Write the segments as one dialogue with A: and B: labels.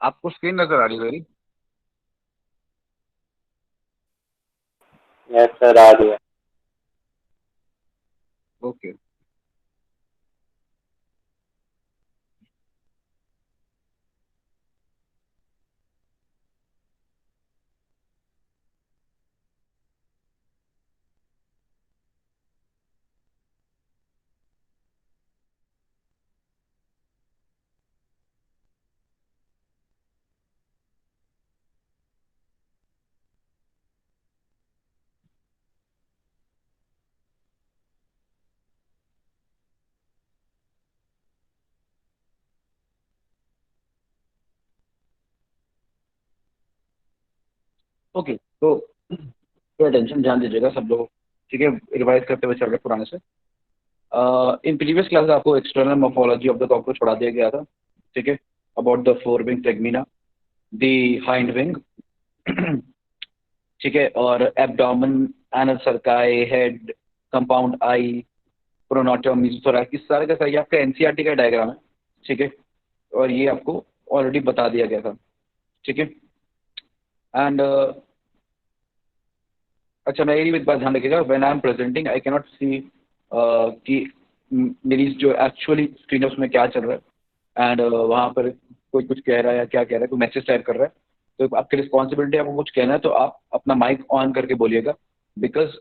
A: आपको स्क्रीन नजर आ रही है मेरी?
B: यस सर, आ रही है।
A: ओके। ओके, तो अटेंशन ध्यान दीजिएगा सब लोग। ठीक है, रिवाइज करते हुए चल रहे पुराने से। इन प्रीवियस क्लास आपको external morphology of the cockroach पढ़ा दिया गया था। ठीक है, about the fore wing tegmina, the hind wing. ठीक है, और abdomen, anal cerci, head, compound eye, pronotum, mesothorax, इस सारे का सारे आपका एनसीईआरटी का डायग्राम है। ठीक है, और ये आपको ऑलरेडी बता दिया गया था। ठीक है, एंड अच्छा, मेरी भी एक बात ध्यान रखिएगा, when I am presenting I cannot see कि मेरी जो एक्चुअली स्क्रीन है उसमें क्या चल रहा है, एंड वहाँ पर कोई कुछ कह रहा है या क्या कह रहा है, कोई मैसेज टाइप कर रहा है। तो आपकी रिस्पॉन्सिबिलिटी, आपको कुछ कहना है तो आप अपना माइक ऑन करके बोलिएगा। बिकॉज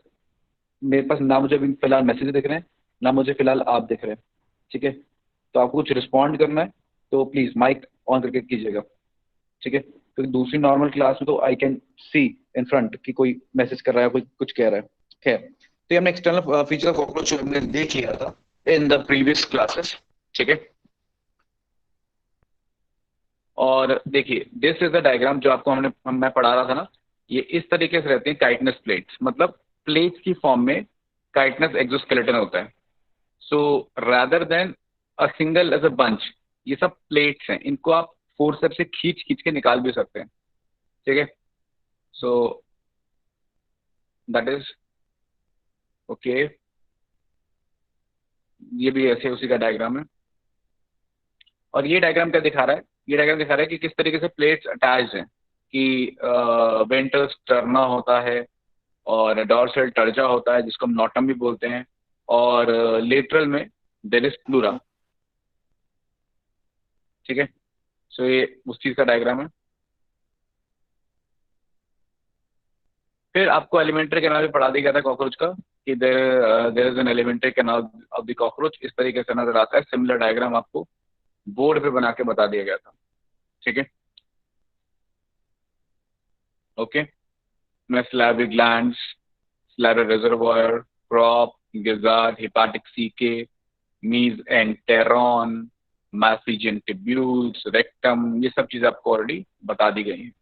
A: मेरे पास ना मुझे अभी फिलहाल मैसेज दिख रहे हैं, ना मुझे फिलहाल आप दिख रहे हैं। ठीक है, तो आपको कुछ रिस्पॉन्ड करना है तो प्लीज़ माइक ऑन करके कीजिएगा। ठीक है, क्योंकि दूसरी नॉर्मल क्लास में तो I can see in front कि कोई मैसेज कर रहा है, कोई कुछ कह रहा है। खैर, तो ये हमने एक्सटर्नल फीचर कॉकरोच हमने देख लिया था इन द प्रीवियस क्लासेस। ठीक है, और देखिए दिस इज द डायग्राम जो आपको मैं पढ़ा रहा था ना। ये इस तरीके से रहते हैं काइटनस प्लेट्स, मतलब प्लेट्स की फॉर्म में काइटनस एक्सोस्केलेटन होता है। So rather than a single as a bunch, ये सब प्लेट्स हैं, इनको आप फोर्सेप्स से खींच खींच के निकाल भी सकते हैं। ठीक है, सो दैट इज ओके। ये भी ऐसे उसी का डायग्राम है। और ये डायग्राम क्या दिखा रहा है? ये डायग्राम दिखा रहा है कि किस तरीके से प्लेट्स अटैच्ड हैं, कि वेंट्रल स्टर्ना होता है, और डॉर्सल टर्जा होता है जिसको हम नॉटम भी बोलते हैं, और लेटरल में देयर इज प्लूरा। ठीक है, सो ये उस चीज का डायग्राम है। फिर आपको एलिमेंट्री कैनाल भी पढ़ा दिया गया था कॉकरोच का, कि there there is an alimentary canal of the cockroach, इस तरीके से नजर आता है। सिमिलर डायग्राम आपको बोर्ड पे बना के बता दिया गया था। ठीक है, ओके। मैं salivary glands, salivary reservoir, crop, gizzard, hepatic caeca, mesenteron, malpighian tubules, rectum, ये सब चीजें आपको ऑलरेडी बता दी गई हैं।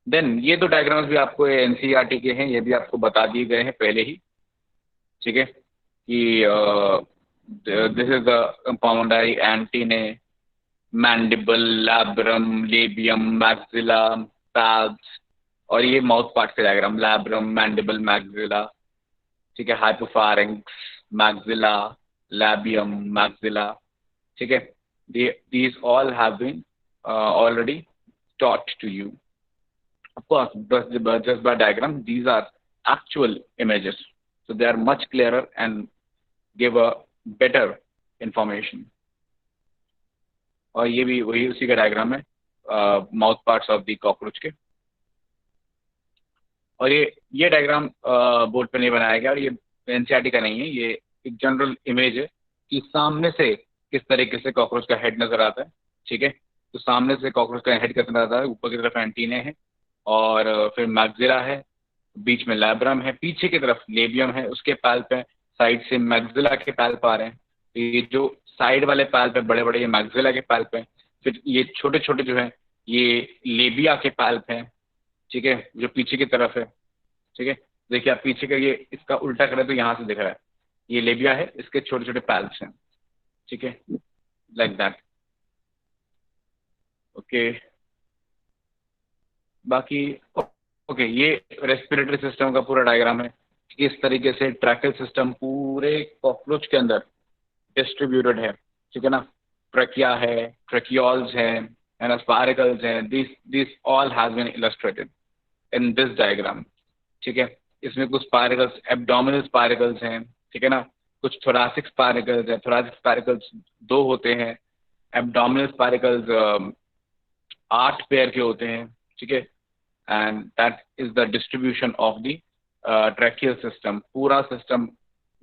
A: देन ये दो डायग्राम्स भी आपको एनसीईआरटी के हैं, ये भी आपको बता दिए गए हैं पहले ही। ठीक है, कि this is the compound eye antennae, mandible, labrum, labium, maxilla, palps, और ये माउथ पार्ट का डायग्राम, लैब्रम, मैंडिबल, मैक्सिला। ठीक है, हाइपोफारिंक्स, मैक्सिला, लैबियम, मैक्सिला। ठीक है, these all have been already taught to you. Of course, just by diagram, these are actual images, so they are much clearer and give a better information. और ये भी वही उसी का डायग्राम है, mouth parts of the cockroach के। और ये डायग्राम बोर्ड पे नहीं बनाया गया, और ये एनसीईआरटी का नहीं है, ये एक जनरल इमेज है कि सामने से किस तरीके से कॉकरोच का हेड नजर आता है। ठीक है, तो सामने से कॉकरोच का हेड कैसे नजर आता है, ऊपर की तरफ एंटीने हैं, और फिर मैक्सिला है, बीच में लैब्रम है, पीछे की तरफ लेबियम है, उसके पैल्प है, साइड से मैक्सिला के पैल्प आ रहे हैं। तो ये जो साइड वाले पैल्प है बड़े बड़े, ये मैक्सिला के पैल्प है। फिर ये छोटे छोटे जो है ये लेबिया के पैल्प हैं। ठीक है, जो पीछे की तरफ है। ठीक है, देखिए आप पीछे का ये इसका उल्टा करें तो यहाँ से दिख रहा है, ये लेबिया है, इसके छोटे छोटे पैल्प्स हैं। ठीक है, लाइक दैट। ओके, बाकी ओके, ये रेस्पिरेटरी सिस्टम का पूरा डायग्राम है कि इस तरीके से ट्रैकल सिस्टम पूरे कॉकरोच के अंदर डिस्ट्रीब्यूटेड है। ठीक है ना, ट्रकिया है, ट्रकियोल्स हैं एंड स्पाइरकल्स हैं, this all has been illustrated in this diagram. ठीक है, इसमें कुछ स्पाइरकल्स एब्डोमिनल स्पाइरकल्स हैं, ठीक है ना, कुछ थोरासिक स्पाइरकल्स हैं। थोरासिक स्पाइरकल्स दो होते हैं, एब्डोमिनल स्पाइरकल्स 8 पेयर के होते हैं। ठीक है, and that is the distribution of the tracheal system. पूरा system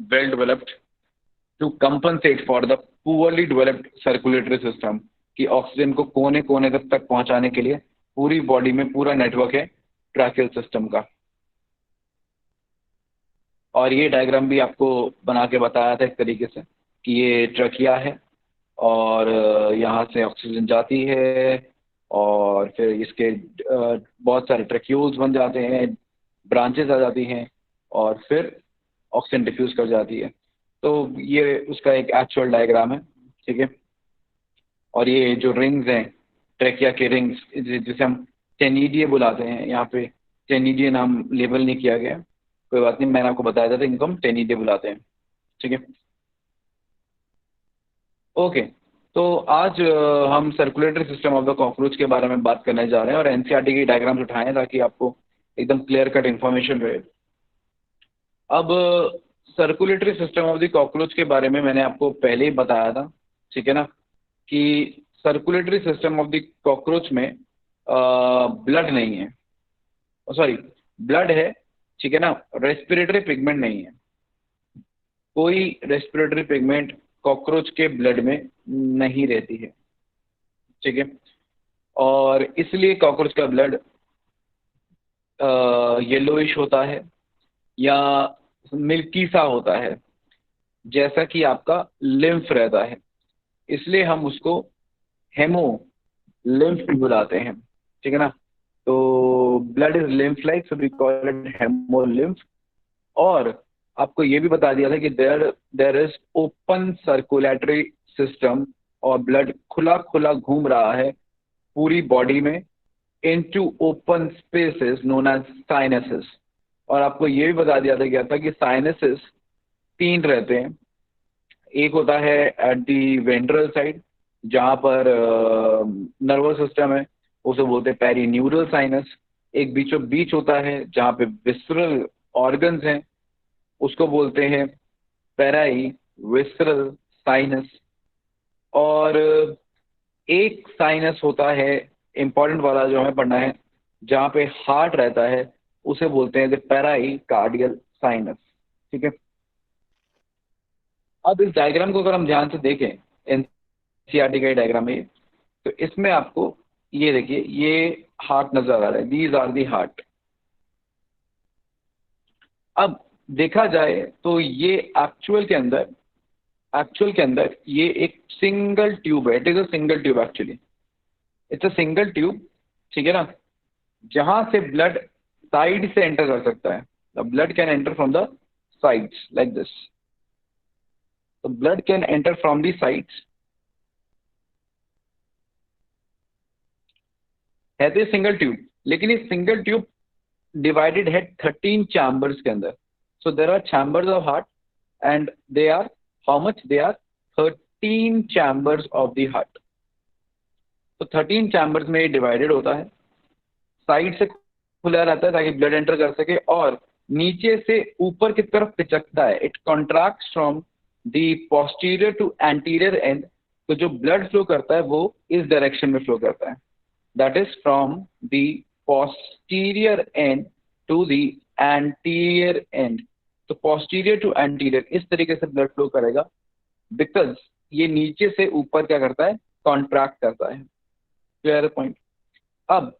A: well developed to compensate for the poorly developed circulatory system, कि ऑक्सीजन को कोने कोने तक पहुंचाने के लिए पूरी बॉडी में पूरा नेटवर्क है ट्रैकियल सिस्टम का। और ये डायग्राम भी आपको बना के बताया था एक तरीके से कि ये ट्रकिया है और यहाँ से ऑक्सीजन जाती है और फिर इसके बहुत सारे ट्रैक्यूल्स बन जाते हैं, ब्रांचेस आ जाती हैं और फिर ऑक्सीजन डिफ्यूज कर जाती है। तो ये उसका एक एक्चुअल डायग्राम है। ठीक है, और ये जो रिंग्स हैं ट्रैकिया के रिंग्स, जिसे हम टेनिडिए बुलाते हैं, यहाँ पे टेनिडिए नाम लेबल नहीं किया गया, कोई बात नहीं, मैंने आपको बताया था इनको हम टेनिडिए बुलाते हैं। ठीक है, ओके। तो आज हम circulatory system of the cockroach के बारे में बात करने जा रहे हैं और एनसीईआरटी की डायग्राम्स उठाएं ताकि आपको एकदम क्लियर कट इन्फॉर्मेशन रहे। अब circulatory system of the cockroach के बारे में मैंने आपको पहले ही बताया था, ठीक है ना, कि circulatory system of the cockroach में ब्लड नहीं है, सॉरी ब्लड है, ठीक है ना, रेस्पिरेटरी पिगमेंट नहीं है। कोई रेस्पिरेटरी पिगमेंट कॉकरोच के ब्लड में नहीं रहती है। ठीक है, और इसलिए कॉकरोच का ब्लड येलोइश होता है या मिल्की सा होता है, जैसा कि आपका लिम्फ रहता है, इसलिए हम उसको हेमो लिम्फ बुलाते हैं। ठीक है ना, तो blood is lymph like, so we call it hemolymph. और आपको ये भी बता दिया था कि there is open circulatory system, और ब्लड खुला खुला घूम रहा है पूरी बॉडी में into open spaces known as sinuses. और आपको ये भी बता दिया गया था कि साइनसेस 3 रहते हैं। एक होता है एट दी वेंट्रल साइड, जहाँ पर नर्वस सिस्टम है, उसे बोलते हैं पेरीन्यूरल साइनस। एक बीचों बीच होता है जहाँ पे विसरल ऑर्गन्स हैं, उसको बोलते हैं पेराई विसरल साइनस। और एक साइनस होता है इंपॉर्टेंट वाला जो हमें पढ़ना है, जहाँ पे हार्ट रहता है, उसे बोलते हैं पेराई कार्डियल साइनस। ठीक है, अब इस डायग्राम को अगर हम ध्यान से देखें, एनसीईआरटी का डायग्राम है, तो इसमें आपको ये देखिए, ये हार्ट नजर आ रहा है, दीज आर दी हार्ट। अब देखा जाए तो ये एक्चुअल के अंदर ये एक सिंगल ट्यूब है, it is a single tube, actually it's a single tube. ठीक है ना, जहां से ब्लड साइड से एंटर कर सकता है, the blood can enter from the sides like this, तो blood can enter from the sides. है तो सिंगल ट्यूब, लेकिन ये सिंगल ट्यूब डिवाइडेड है 13 चैम्बर्स के अंदर। So there are chambers of heart and they are how much, they are 13 chambers of the heart. तो 13 chambers में ये डिवाइडेड होता है, साइड से खुला रहता है ताकि ब्लड एंटर कर सके, और नीचे से ऊपर की तरफ पिचकता है। It contracts from the posterior to anterior end. तो जो ब्लड फ्लो करता है वो इस डायरेक्शन में फ्लो करता है, that is from the posterior end to the anterior end. तो पोस्टीरियर टू एंटीरियर इस तरीके से ब्लड फ्लो करेगा, बिकॉज ये नीचे से ऊपर क्या करता है, कॉन्ट्रैक्ट करता है। Clear point. अब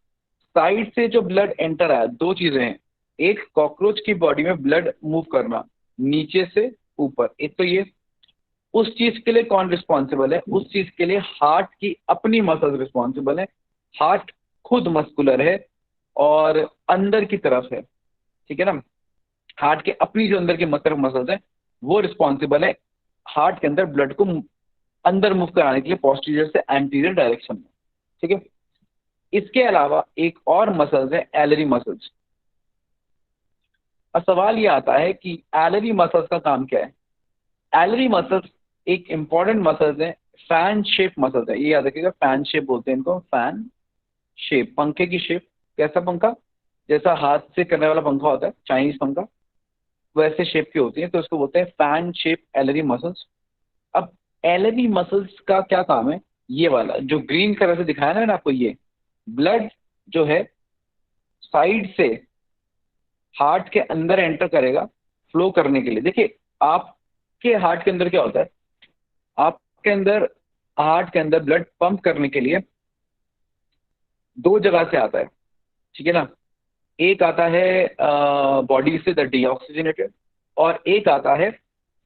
A: साइड से जो ब्लड एंटर आया, दो चीजें हैं, एक कॉकरोच की बॉडी में ब्लड मूव करना नीचे से ऊपर, एक तो ये, उस चीज के लिए कौन रिस्पॉन्सिबल है, उस चीज के लिए हार्ट की अपनी मसल्स रिस्पॉन्सिबल है। हार्ट खुद मस्कुलर है और अंदर की तरफ है, ठीक है ना, हार्ट के अपनी जो अंदर की तरफ मसल्स है वो रिस्पॉन्सिबल है हार्ट के अंदर ब्लड को अंदर मूव कराने के लिए पोस्टीरियर से एंटीरियर डायरेक्शन में। ठीक है, इसके अलावा एक और मसल्स है एलरी मसल्स। अब सवाल ये आता है कि एलरी मसल्स का काम क्या है। एलरी मसल्स एक इंपॉर्टेंट मसल्स है
B: फैन शेप मसल्स है, ये याद रखिएगा, फैन शेप बोलते हैं इनको, फैन शेप, पंखे की शेप। कैसा पंखा? जैसा हाथ से करने वाला पंखा होता है चाइनीज पंखा, वैसे शेप की होती है, तो उसको बोलते हैं फैन शेप एलरी मसल्स। अब एलरी मसल्स का क्या काम है? ये वाला जो ग्रीन कलर से दिखाया ना मैंने आपको, ये ब्लड जो है साइड से हार्ट के अंदर एंटर करेगा फ्लो करने के लिए। देखिए, आपके हार्ट के अंदर क्या होता है, आपके अंदर, हार्ट के अंदर ब्लड पंप करने के लिए दो जगह से आता है, ठीक है ना। एक आता है बॉडी से, द डीऑक्सीजनेटेड, और एक आता है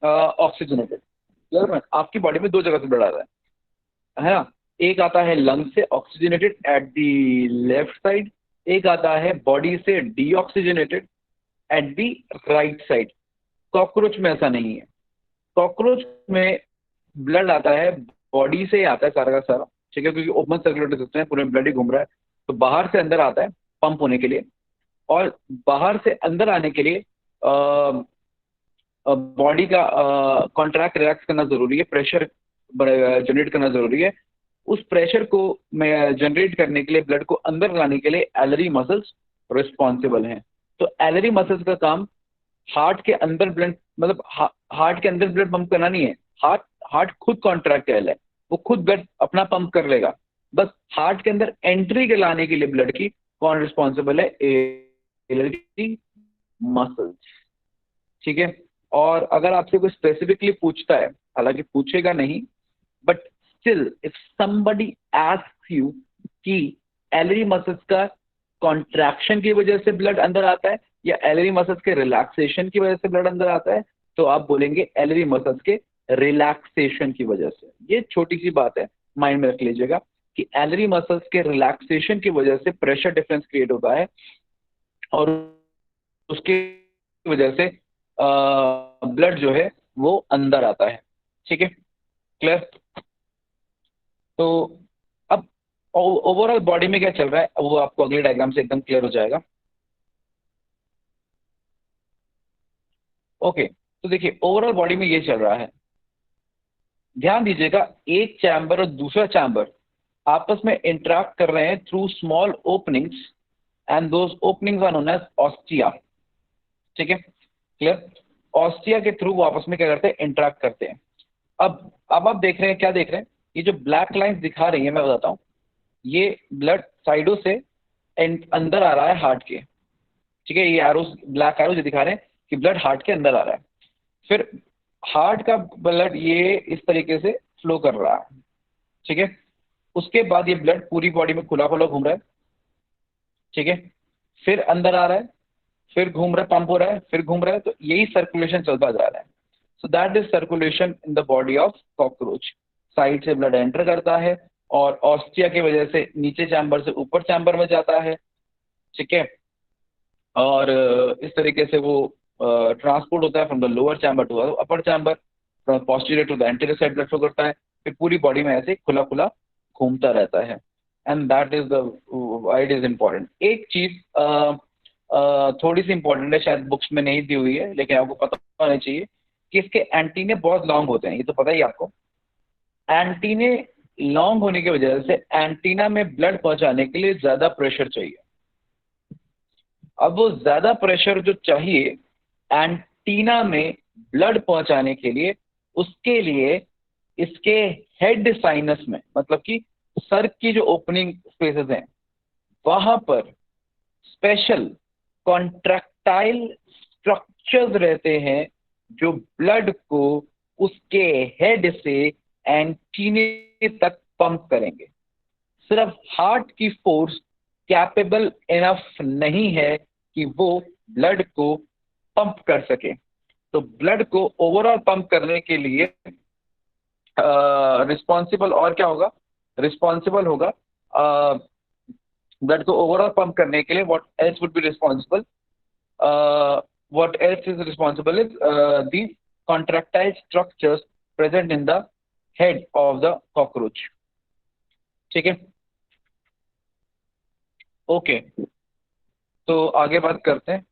B: ऑक्सीजनेटेड। क्लियर है? आपकी बॉडी में दो जगह से ब्लड आता है ना। एक आता है लंग से oxygenated at the left side, एक आता है बॉडी से deoxygenated eight the right side. Cockroach में ऐसा नहीं है। कॉकरोच में ब्लड आता है बॉडी से ही आता है सारा का सारा, ठीक है, क्योंकि ओपन सर्कुलेटरी सिस्टम है, पूरे ब्लड ही घूम रहा है, तो बाहर से अंदर आता है पंप होने के लिए। और बाहर से अंदर आने के लिए बॉडी का कॉन्ट्रैक्ट रिलैक्स करना जरूरी है, प्रेशर जनरेट करना जरूरी है। उस प्रेशर को जनरेट करने के लिए, ब्लड को अंदर लाने के लिए एलरी मसल्स रिस्पॉन्सिबल हैं। तो एलरी मसल्स का काम हार्ट के अंदर ब्लड, मतलब हार्ट के अंदर ब्लड पंप करना नहीं है। हार्ट हार्ट खुद कॉन्ट्रैक्टाइल है, वो खुद ब्लड अपना पंप कर लेगा। बस हार्ट के अंदर एंट्री के लाने के लिए ब्लड की कौन रिस्पॉन्सिबल है? एलरी मसल्स, ठीक है। और अगर आपसे कोई स्पेसिफिकली पूछता है, हालांकि पूछेगा नहीं, but still if somebody asks you कि एलरी मसल्स का कॉन्ट्रैक्शन की वजह से ब्लड अंदर आता है या एलरी मसल्स के रिलैक्सेशन की वजह से ब्लड अंदर आता है, तो आप बोलेंगे एलरी मसल्स के रिलैक्सेशन की वजह से। ये छोटी सी बात है, माइंड में रख लीजिएगा कि एलरी मसल्स के रिलैक्सेशन की वजह से प्रेशर डिफरेंस क्रिएट होता है, और उसकी वजह से ब्लड जो है वो अंदर आता है, ठीक है। क्लियर? तो अब ओवरऑल बॉडी में क्या चल रहा है, वो आपको अगले डायग्राम से एकदम क्लियर हो जाएगा। ओके, तो देखिए ओवरऑल बॉडी में ये चल रहा है। ध्यान दीजिएगा, एक चैम्बर और दूसरा चैम्बर आपस में इंटरेक्ट कर रहे हैं through small openings, and those openings are known as ostia, ठीक है। क्लियर? ऑस्टिया के थ्रू वो आपस में क्या करते हैं? इंटरेक्ट करते हैं। अब आप देख रहे हैं, क्या देख रहे हैं? ये जो ब्लैक लाइंस दिखा रही है, मैं बताता हूँ, ये ब्लड साइडों से अंदर आ रहा है हार्ट के, ठीक है। ये एरोस, ब्लैक एरोस जो दिखा रहे हैं कि ब्लड हार्ट के अंदर आ रहा है। फिर हार्ट का ब्लड ये इस तरीके से फ्लो कर रहा है, ठीक है। उसके बाद ये ब्लड पूरी बॉडी में खुला खुला घूम रहा है, ठीक है। फिर अंदर आ रहा है, फिर घूम रहा है, पंप हो रहा है, फिर घूम रहा है, तो यही सर्कुलेशन चलता जा रहा है। So that is circulation in the body of cockroach. Side से ब्लड एंटर करता है और ऑस्टिया की वजह से नीचे चैम्बर से ऊपर चैम्बर में जाता है, ठीक है। और इस तरीके से वो ट्रांसपोर्ट होता है from the lower chamber to upper chamber, from posterior to the anterior side blood flow करता है, फिर पूरी बॉडी में ऐसे खुला खुला घूमता रहता है। And that is the why it is important. एक चीज थोड़ी सी इंपॉर्टेंट है, शायद बुक्स में नहीं दी हुई है, लेकिन आपको पता होना चाहिए कि इसके एंटीने बहुत लॉन्ग होते हैं, ये तो पता ही है आपको। एंटीने लॉन्ग होने की वजह से एंटीना में ब्लड पहुंचाने के लिए ज्यादा प्रेशर चाहिए। अब वो ज्यादा प्रेशर जो चाहिए एंटीना में ब्लड पहुंचाने के लिए, उसके लिए इसके हेड साइनस में, मतलब कि सर की जो ओपनिंग स्पेसेस हैं, वहां पर स्पेशल कॉन्ट्रैक्टाइल स्ट्रक्चर्स रहते हैं जो ब्लड को उसके हेड से एंटीने तक पंप करेंगे। सिर्फ हार्ट की फोर्स कैपेबल इनफ नहीं है कि वो ब्लड को पंप कर सके। तो ब्लड को ओवरऑल पंप करने के लिए रिस्पॉन्सिबल और क्या होगा? रिस्पॉन्सिबल होगा ब्लड को ओवरऑल पंप करने के लिए what else would be responsible? what else is responsible is the contractile structures present in the head of the cockroach, ठीक है। ओके, तो आगे बात करते हैं।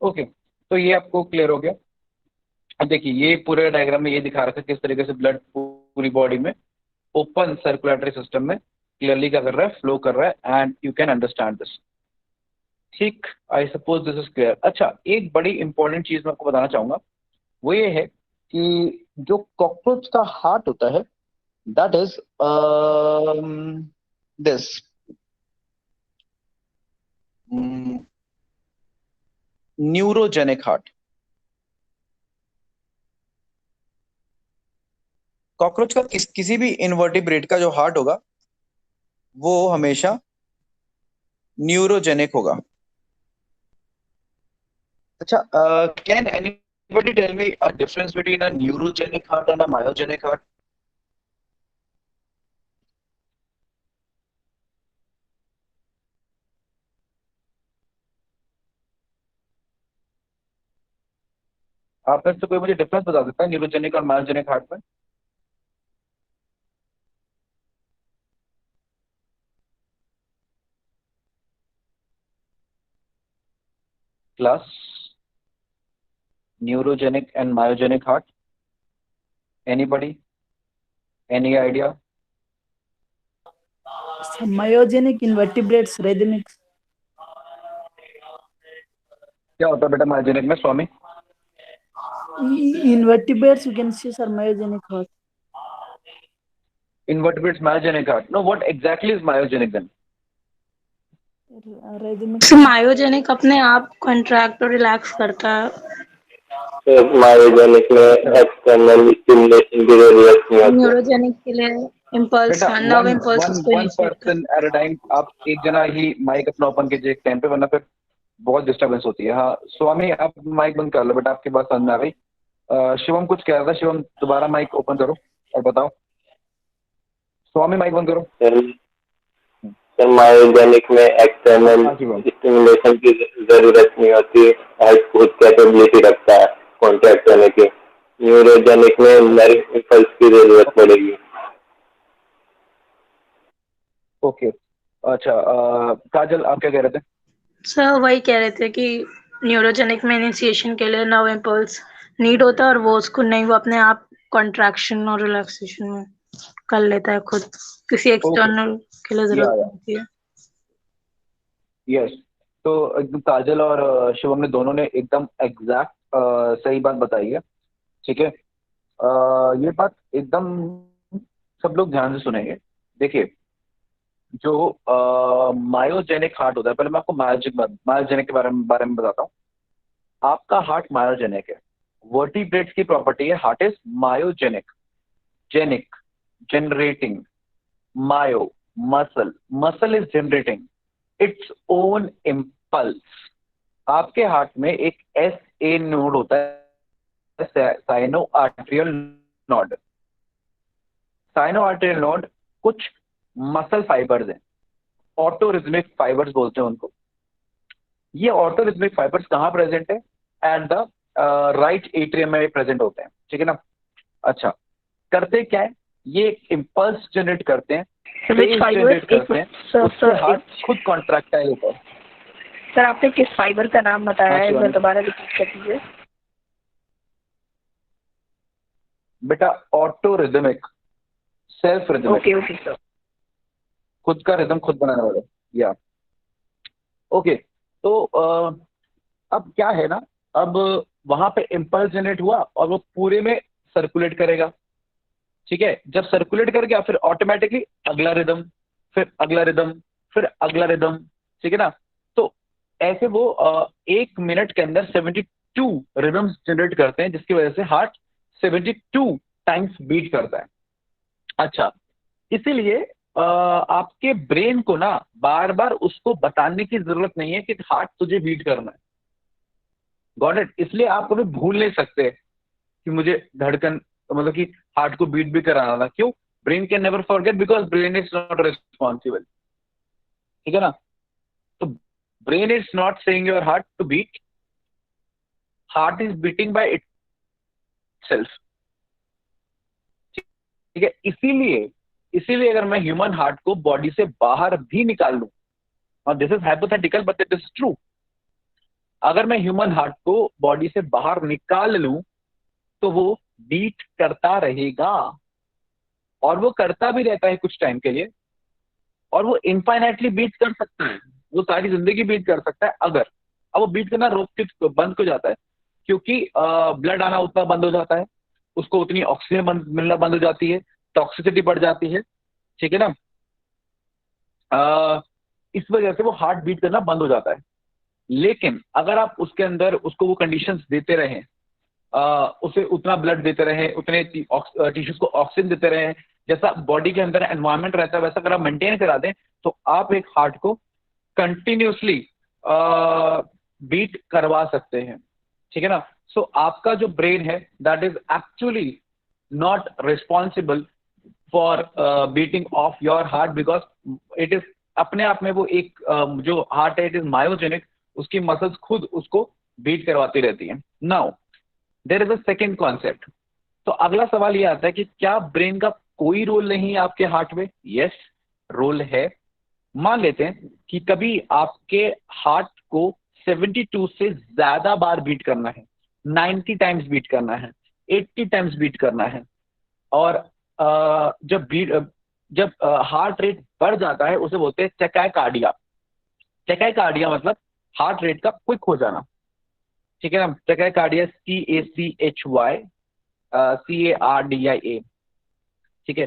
B: ओके, तो ये आपको क्लियर हो गया। अब देखिए ये पूरे डायग्राम में ये दिखा रखा है किस तरीके से ब्लड पूरी बॉडी में ओपन सर्कुलेटरी सिस्टम में क्लियरली क्या कर रहा है, फ्लो कर रहा है, and you can understand this. ठीक, I suppose this is clear. अच्छा, एक बड़ी इंपॉर्टेंट चीज मैं आपको बताना चाहूंगा, वो ये है कि जो कॉकरोच का हार्ट होता है, that is this neurogenic heart. Cockroach का किसी भी इनवर्टिब्रेट का जो हार्ट होगा वो हमेशा न्यूरोजेनिक होगा। अच्छा, can anybody tell me a difference between a neurogenic heart and a myogenic heart? आप में से कोई मुझे डिफरेंस बता सकता है न्यूरोजेनिक और मायोजेनिक हार्ट में? Class, neurogenic and myogenic heart, anybody, any idea?
C: myogenic invertebrates rhythmic
B: क्या होता है बेटा मायोजेनिक में, स्वामी?
C: invertebrates you can see sir myogenic heart.
B: Invertebrates myogenic heart. No, what exactly is myogenic then?
C: rhythmic
D: myogenic अपने आप contract और relax करता है।
E: मायोजेनिक में एक्सटर्नल स्टिमुलेशन की जरूरत नहीं होती।
D: न्यूरोजेनिक के लिए इम्पल्स,
B: बेटा
D: नर्व
B: वन
D: इम्पल्स
B: वन
D: को
B: वन
D: इनिशिएट करता
B: पर्सन एट अ टाइम, आप एक जना ही माइक अपना ओपन कीजिए एक टाइम पे, वरना फिर बहुत डिस्टरबेंस होती है। हाँ स्वामी, आप माइक बंद कर लो बेटा, आपकी बात समझ में आ गई। शिवम कुछ कह रहा था, शिवम दोबारा माइक ओपन करो और बताओ। स्वामी माइक बंद करो।
E: सर मायोजेनिक में एक्सटर्नल
B: हाँ शिवम।
E: स्टिमुलेशन की जरूरत नहीं होती, हेल्थ खुद कैपेबिलिटी रखता है कॉन्ट्रैक्ट करने की। न्यूरोजेनिक में नर्व इम्पल्स की जरूरत पड़ेगी।
B: ओके, अच्छा काजल आप क्या कह रहे थे?
D: सर वही कह रहे थे कि न्यूरोजेनिक में इनिशिएशन के लिए नर्व इम्पल्स नीड होता है और वो उसको नहीं, वो अपने आप कॉन्ट्रैक्शन और रिलैक्सेशन में कर लेता है खुद, किसी एक्सटर्नल के लिए जरूरत नहीं होती है।
B: यस, तो एकदम काजल और शिवम ने दोनों ने एकदम एग्जैक्ट सही बात बताई है। ठीक है, ये बात एकदम सब लोग ध्यान से सुनेंगे। देखिए जो मायोजेनिक हार्ट होता है, पहले मैं आपको मायोजेनिक के बारे में बताता हूँ। आपका हार्ट मायोजेनिक है, वर्टिब्रेट्स की प्रॉपर्टी है heart is myogenic. Genic, generating, myo, muscle, muscle is generating its own impulse. आपके हार्ट में एक एस ए नोड होता है, sino arterial node. Sino arterial node कुछ मसल फाइबर्स हैं, ऑटोरिथमिक फाइबर्स बोलते हैं उनको। ये ऑटोरिथमिक फाइबर्स कहाँ प्रेजेंट है? एट द राइट एट्रियम में प्रेजेंट होते हैं। ठीक है ना? अच्छा, करते क्या है, ये इम्पल्स जनरेट करते हैं, जनरेट करते हैं, उससे हार्ट खुद कॉन्ट्रैक्टाइल होता है।
F: सर आपने किस फाइबर का नाम बताया है, एक बार दोबारा रिपीट कर दीजिए।
B: बेटा autorhythmic, self rhythmic.
F: Okay okay sir,
B: खुद का रिदम खुद बनाने वाला। या ओके, तो अब क्या है ना, अब वहां पे इम्पल्स जनरेट हुआ और वो पूरे में सर्कुलेट करेगा। ठीक है, जब सर्कुलेट कर गया फिर ऑटोमेटिकली अगला रिदम, फिर अगला रिदम, फिर अगला रिदम। ठीक है ना? तो ऐसे वो 1 मिनट के अंदर 72 रिदम्स जनरेट करते हैं, जिसकी वजह से हार्ट 72 टाइम्स बीट करता है। अच्छा, इसीलिए आपके ब्रेन को ना बार बार उसको बताने की जरूरत नहीं है कि हार्ट तुझे बीट करना है। Got it? इसलिए आप कभी भूल नहीं सकते कि मुझे धड़कन, मतलब कि हार्ट को बीट भी कराना था। क्यों? Brain can never forget because brain is not responsible. ठीक है ना? तो brain is not saying your heart to beat, heart is beating by itself. ठीक है, इसीलिए अगर मैं ह्यूमन हार्ट को बॉडी से बाहर भी निकाल लूं, और this is hypothetical but it is true, अगर मैं ह्यूमन हार्ट को बॉडी से बाहर निकाल लूं तो वो बीट करता रहेगा, और वो करता भी रहता है कुछ टाइम के लिए, और वो इनफाइनाइटली बीट कर सकता है, वो सारी जिंदगी बीट कर सकता है। अगर अब वो बीट करना रोक के बंद हो जाता है, क्योंकि ब्लड आना उतना बंद हो जाता है, उसको उतनी ऑक्सीजन मिलना बंद हो जाती है, टॉक्सिसिटी बढ़ जाती है, ठीक है ना। इस वजह से वो हार्ट बीट करना बंद हो जाता है। लेकिन अगर आप उसके अंदर उसको वो कंडीशंस देते रहें, उसे उतना ब्लड देते रहे, उतने टिश्यूज को ऑक्सीजन देते रहे, जैसा बॉडी के अंदर एनवायरमेंट रहता है वैसा अगर आप मेंटेन करा दें, तो आप एक हार्ट को कंटिन्यूसली बीट करवा सकते हैं, ठीक है ना। सो आपका जो ब्रेन है that is actually not responsible for beating of your heart, because it is अपने आप में वो एक जो हार्ट है इट इज मायोजेनिक, उसकी मसल्स खुद उसको बीट करवाती रहती है। Now there is a second concept. तो अगला सवाल ये आता है कि क्या ब्रेन का कोई रोल नहीं है आपके हार्ट में? यस, रोल है। मान लेते हैं कि कभी आपके हार्ट को 72 से ज्यादा बार बीट करना है, 90 टाइम्स बीट करना है, 80 टाइम्स बीट करना है, और जब हार्ट रेट बढ़ जाता है उसे बोलते हैं टैकाइकार्डिया। टैकाइकार्डिया मतलब हार्ट रेट का क्विक हो जाना, ठीक है ना। टैकाइकार्डिया CACHY, ठीक है।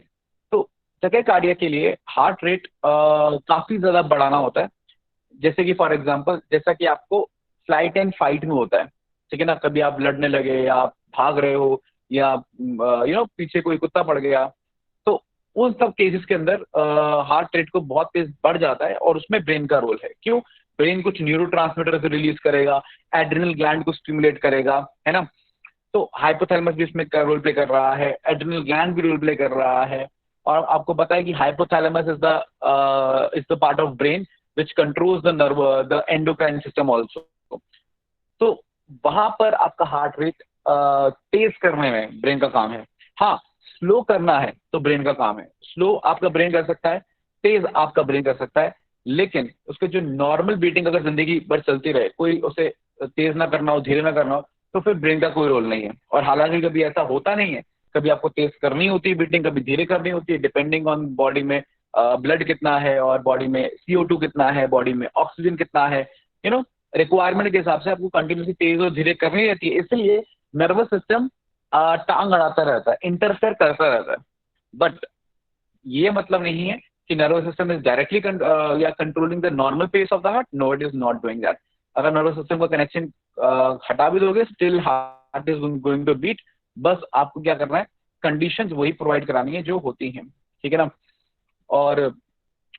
B: तो टैकाइकार्डिया के लिए हार्ट रेट काफी ज्यादा बढ़ाना होता है। जैसे कि फॉर एग्जांपल, जैसा कि आपको फ्लाइट एंड फाइट में होता है, ठीक है ना, कभी आप लड़ने लगे या आप भाग रहे हो या पीछे कोई कुत्ता पड़ गया, तो उन सब केसेस के अंदर हार्ट रेट को बहुत तेज बढ़ जाता है, और उसमें ब्रेन का रोल है। क्यों? ब्रेन कुछ न्यूरोट्रांसमीटर रिलीज करेगा, एड्रिनल ग्लैंड को स्टिमुलेट करेगा, है ना। तो हाइपोथैलेमस भी इसमें रोल प्ले कर रहा है, एड्रिनल ग्लैंड भी रोल प्ले कर रहा है, और आपको पता है कि hypothalamus is the part of brain which controls the nerve, the endocrine system also. तो वहां पर आपका हार्ट रेट तेज करने में ब्रेन का काम है। हाँ, स्लो करना है तो ब्रेन का काम है। स्लो आपका ब्रेन कर सकता है, तेज आपका ब्रेन कर सकता है, लेकिन उसके जो नॉर्मल बीटिंग अगर जिंदगी भर चलती रहे, कोई उसे तेज ना करना हो, धीरे ना करना हो, तो फिर ब्रेन का कोई रोल नहीं है। और हालांकि कभी ऐसा होता नहीं है, कभी आपको तेज करनी होती है बीटिंग, कभी धीरे करनी होती है, डिपेंडिंग ऑन बॉडी में ब्लड कितना है, और बॉडी में CO2 कितना है, बॉडी में ऑक्सीजन कितना है, रिक्वायरमेंट के हिसाब से आपको कंटिन्यूसली तेज और धीरे करनी रहती है। इसलिए नर्वस सिस्टम टांग अड़ाता रहता है, इंटरफेयर करता रहता है। बट ये मतलब नहीं है कि नर्वस सिस्टम इज डायरेक्टली या controlling the normal pace of the heart. No, it is not doing that. अगर नर्वस सिस्टम का कनेक्शन हटा भी दोगे, still heart is going to beat. बस आपको क्या करना है, कंडीशंस वही प्रोवाइड करानी है जो होती हैं, ठीक है ना। और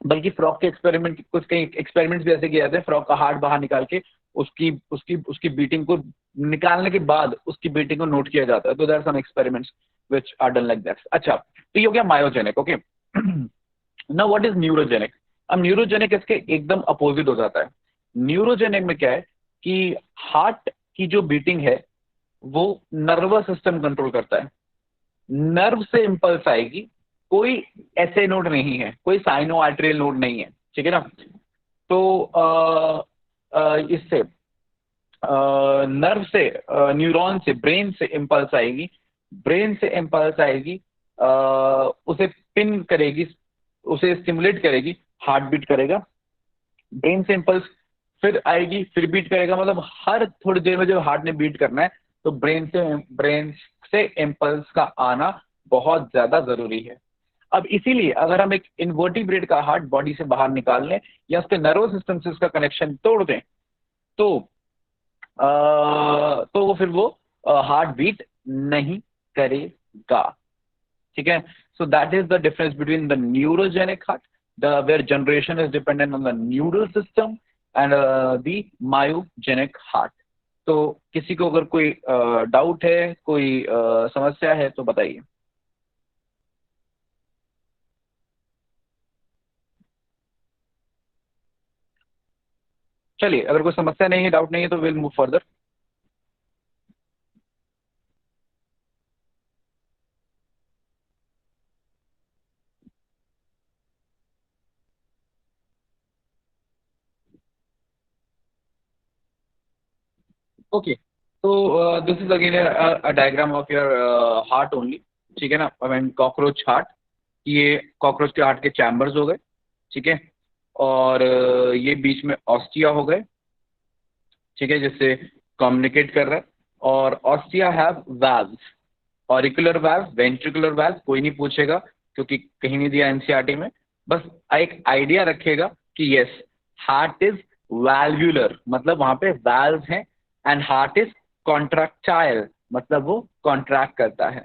B: बल्कि फ्रॉग के एक्सपेरिमेंट, कुछ कई एक्सपेरिमेंट्स भी ऐसे किए जाते हैं, फ्रॉग का हार्ट बाहर निकाल के उसकी उसकी उसकी बीटिंग को निकालने के बाद उसकी बीटिंग को नोट किया जाता है। तो there are some experiments which are done like that. अच्छा, तो ये हो गया myogenic. Okay, now what is neurogenic? अब न्यूरोजेनिक इसके एकदम अपोजिट हो जाता है। न्यूरोजेनिक में क्या है कि हार्ट की जो बीटिंग है वो नर्वस सिस्टम कंट्रोल करता है। नर्व से इंपल्स आएगी, कोई ऐसे नोड नहीं है, कोई साइनो आर्टेरियल नोड नहीं है, ठीक है ना। तो इससे नर्व से, न्यूरॉन से, ब्रेन से इंपल्स आएगी, ब्रेन से इंपल्स आएगी, उसे पिन करेगी, उसे स्टिमुलेट करेगी, हार्ट बीट करेगा। ब्रेन से इंपल्स फिर आएगी, फिर बीट करेगा। मतलब हर थोड़ी देर में जब हार्ट ने बीट करना है तो ब्रेन से इंपल्स का आना बहुत ज्यादा जरूरी है। अब इसीलिए अगर हम एक इन्वर्टिब्रेट का हार्ट बॉडी से बाहर निकाल लें या उसके नर्वस सिस्टम से उसका कनेक्शन तोड़ दें, तो फिर वो हार्ट बीट नहीं करेगा, ठीक है। So that is the difference between the neurogenic heart, where generation is dependent on the neural system, and the myogenic heart. तो किसी को अगर कोई डाउट है, कोई समस्या है तो बताइए। चलिए, अगर कोई समस्या नहीं है, डाउट नहीं है, तो विल मूव फर्दर।
A: ओके, तो this is again a diagram of your heart only, ठीक है ना, आई मीन कॉकरोच हार्ट। ये कॉकरोच के हार्ट के चैम्बर्स हो गए, ठीक है, और ये बीच में ऑस्टिया हो गए, ठीक है, जिससे कम्युनिकेट कर रहा है। और ostia have valves, auricular valve, ventricular valve, कोई नहीं पूछेगा क्योंकि कहीं नहीं दिया एनसीईआरटी में। बस एक आइडिया रखेगा कि यस, हार्ट इज वाल्व्यूलर, मतलब वहां पे वाल्व हैं, एंड हार्ट इज कॉन्ट्रैक्टाइल, मतलब वो कॉन्ट्रैक्ट करता है।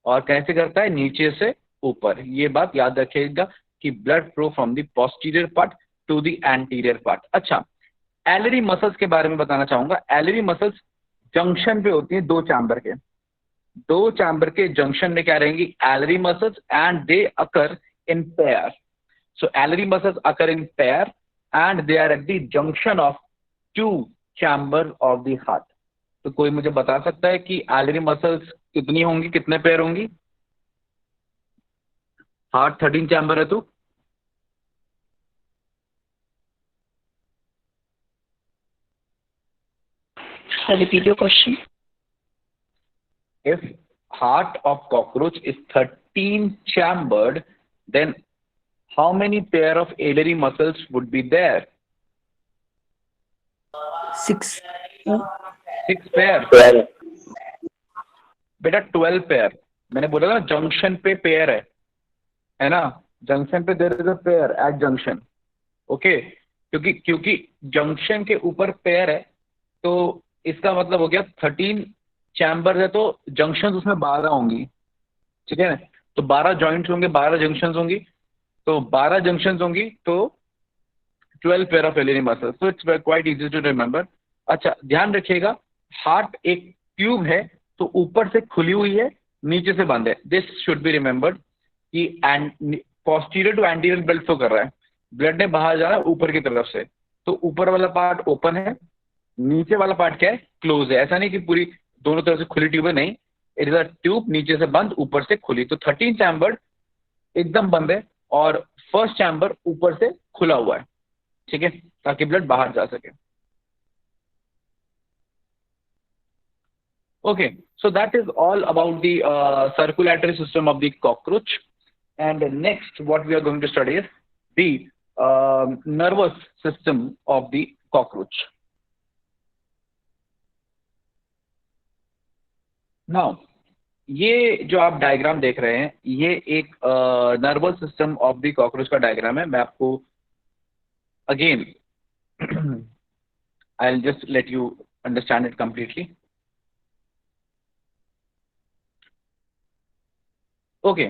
A: और कैसे करता है? नीचे से ऊपर। ये बात याद रखिएगा कि blood flow from the posterior part two the anterior part. अच्छा, एलरी मसल्स के बारे में बताना चाहूंगा। एलरी मसल्स जंक्शन पे होती हैं दो चैम्बर के, दो चैम्बर के जंक्शन में क्या रहेंगी? Alary muscles, and they occur in pair. So alary muscles occur in pair and they are at the junction of two chamber of the heart. तो कोई मुझे बता सकता है कि एलरी मसल्स कितनी होंगी, कितने पेयर होंगी? हार्ट 13 चैम्बर है तो
F: repeat your question.
A: if heart of cockroach is 13 chambered, then how many pair of alveolar muscles would be there?
C: 6.
A: 6 pair। बेटा 12 पेयर। मैंने बोला ना जंक्शन पे पेयर है ना, जंक्शन पे there is a pair at junction. Okay, क्योंकि junction के ऊपर पेयर है, तो इसका मतलब हो गया 13 चैम्बर है तो जंक्शन उसमें 12 होंगी, ठीक है ना। तो 12 जॉइंट्स होंगे, 12 जंक्शंस होंगी, तो 12 जंक्शंस होंगी तो 12 pair of alary muscles. So it's quite easy to remember. अच्छा, ध्यान रखिएगा, हार्ट एक ट्यूब है, तो ऊपर से खुली हुई है, नीचे से बंद है। दिस शुड बी रिमेंबर्ड कि posterior to anterior blood flow कर रहा है, ब्लड ने बाहर जाना है ऊपर की तरफ से, तो ऊपर वाला पार्ट ओपन है, नीचे वाला पार्ट क्या है? क्लोज है। ऐसा नहीं कि पूरी दोनों तरफ से खुली ट्यूब है, नहीं, इट इज अ ट्यूब, नीचे से बंद, ऊपर से खुली। तो 13 चैम्बर एकदम बंद है और फर्स्ट चैम्बर ऊपर से खुला हुआ है, ठीक है, ताकि ब्लड बाहर जा सके। Okay, so that is all about the circulatory system of the cockroach. And next what we are going to study is the nervous system of the cockroach. Now, ये जो आप डायग्राम देख रहे हैं, ये एक nervous system of the cockroach का diagram है। मैं आपको again I will just let you understand it completely. Okay,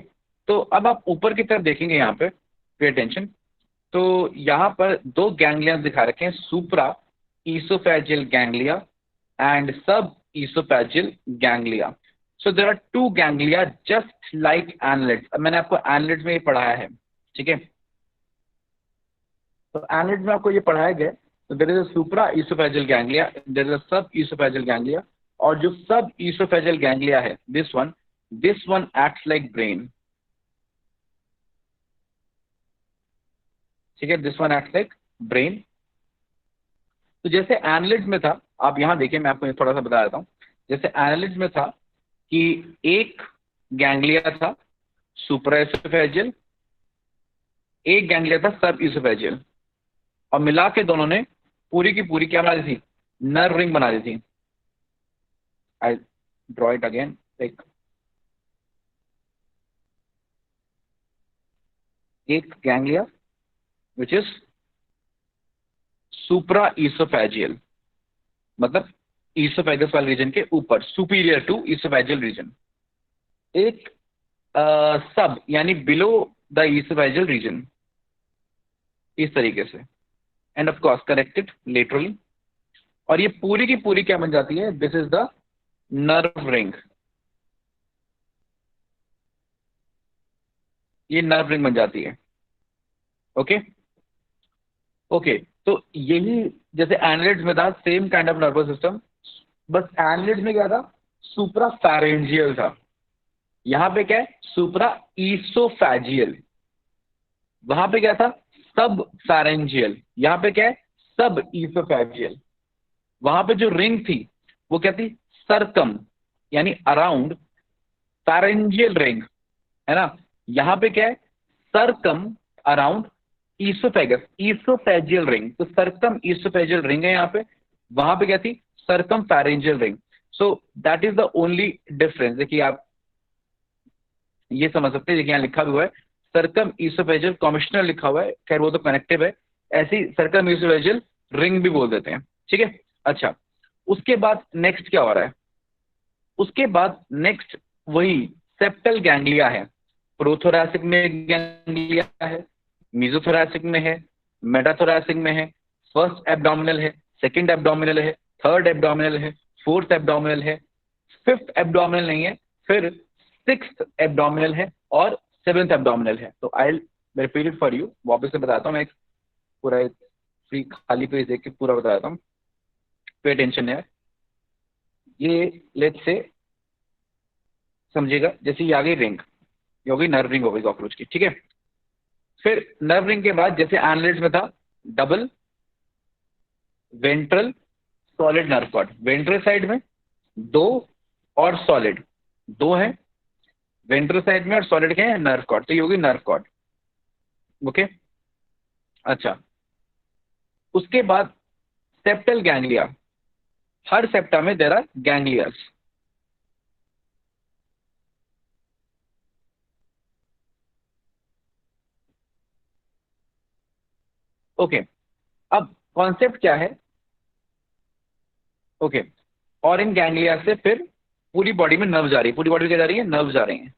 A: तो अब आप ऊपर की तरफ देखेंगे, यहाँ पे पे अटेंशन। तो यहाँ पर दो गैंग्लिया दिखा रखे हैं, supra oesophageal ganglia and sub oesophageal ganglia. So there are two ganglia just like annelids. मैंने आपको एनलेट्स में ये पढ़ाया है, ठीक है, तो एनलेट्स में आपको ये पढ़ाया गया। तो there is a supra oesophageal ganglia, there is a sub oesophageal ganglia, और जो सब ईसोफेजियल गैंग्लिया है, this one acts like brain, ठीक है, this one acts like brain. तो जैसे एनालिड्स में था, आप यहां देखिए, मैं आपको थोड़ा सा बता देता हूं। जैसे एनालिड्स में था कि एक गैंग्लिया था सुप्रा ईसोफेजियल, एक गैंग्लिया था सब ईसोफेजियल, और मिला के दोनों ने पूरी की पूरी क्या बना दी थी? नर्व रिंग बना दी थी। आई ड्रॉ इट अगेन, एक ganglia which is supra oesophageal, मतलब ईसोफेगस वाले रीजन के ऊपर, सुपीरियर टू ईसोफेजियल रीजन। एक सब यानी बिलो द ईसोफेजियल रीजन, इस तरीके से, and of course connected laterally. और ये पूरी की पूरी क्या बन जाती है? This is the nerve ring, ये नर्व रिंग बन जाती है। ओके ओके, तो यही जैसे एनालिड्स में था, same kind of nervous system, बस एनालिड्स में क्या था? सुप्रा फैरेंजियल था, यहां पे क्या है? सुप्रा ईसोफेजियल। वहां पे क्या था? सब फैरेंजियल। यहां पे क्या है? सब ईसोफेजियल। वहां पे जो रिंग थी
B: वो क्या थी, सरकम यानी अराउंड फैरेंजियल रिंग, है ना। यहाँ पे क्या है, सरकम अराउंड ईसोफेगस, ईसोफेजियल रिंग, तो सरकम ईसोफेजियल रिंग है यहाँ पे, वहां पे क्या थी, circum pharyngeal ring. So that is the only difference. देखिए आप ये समझ सकते हैं, देखिए यहाँ लिखा भी हुआ है सरकम ईसोफेजियल कॉमिशनर लिखा हुआ है, खैर वो तो कनेक्टिव है, ऐसे ही सरकम ईसोफेजियल रिंग भी बोल देते हैं, ठीक है। अच्छा, उसके बाद नेक्स्ट क्या हो रहा है, उसके बाद नेक्स्ट वही सेप्टल गैंग्लिया है। प्रोथोरैसिक में गैंग्लिया है, मीजोथोरैसिक में है, मेटाथोरैसिक में है, फर्स्ट एब्डोमिनल है, सेकंड एब्डोमिनल है, थर्ड एब्डोमिनल है, फोर्थ एब्डोमिनल है, फिफ्थ एब्डोमिनल नहीं है, फिर सिक्स्थ एब्डोमिनल है और सेवेंथ एब्डोमिनल है। तो I will repeat it for you, वापस से बताता हूँ मैं, एक पूरा फ्री खाली पेज देख के पूरा बता देता हूँ, पे टेंशन है। ये लेट्स से समझिएगा, जैसे ये आ गई रिंग, ये हो गई नर्व रिंग हो गई कॉकरोच की, ठीक है। फिर नर्व रिंग के बाद जैसे एनालिट्स में था, double ventral solid nerve cord, ventral side में दो और सॉलिड दो है, वेंट्रल साइड में और सॉलिड के हैं नर्व कॉर्ड, तो ये होगी नर्व कॉर्ड, ओके। अच्छा, उसके बाद सेप्टल गैंग्लिया, हर सेप्टा में देयर आर गैंग्लियास, ओके। अब कॉन्सेप्ट क्या है, ओके, और इन गैंग्लिया से फिर पूरी बॉडी में नर्व जा रही है, पूरी बॉडी में क्या जा रही है, नर्व जा रही है।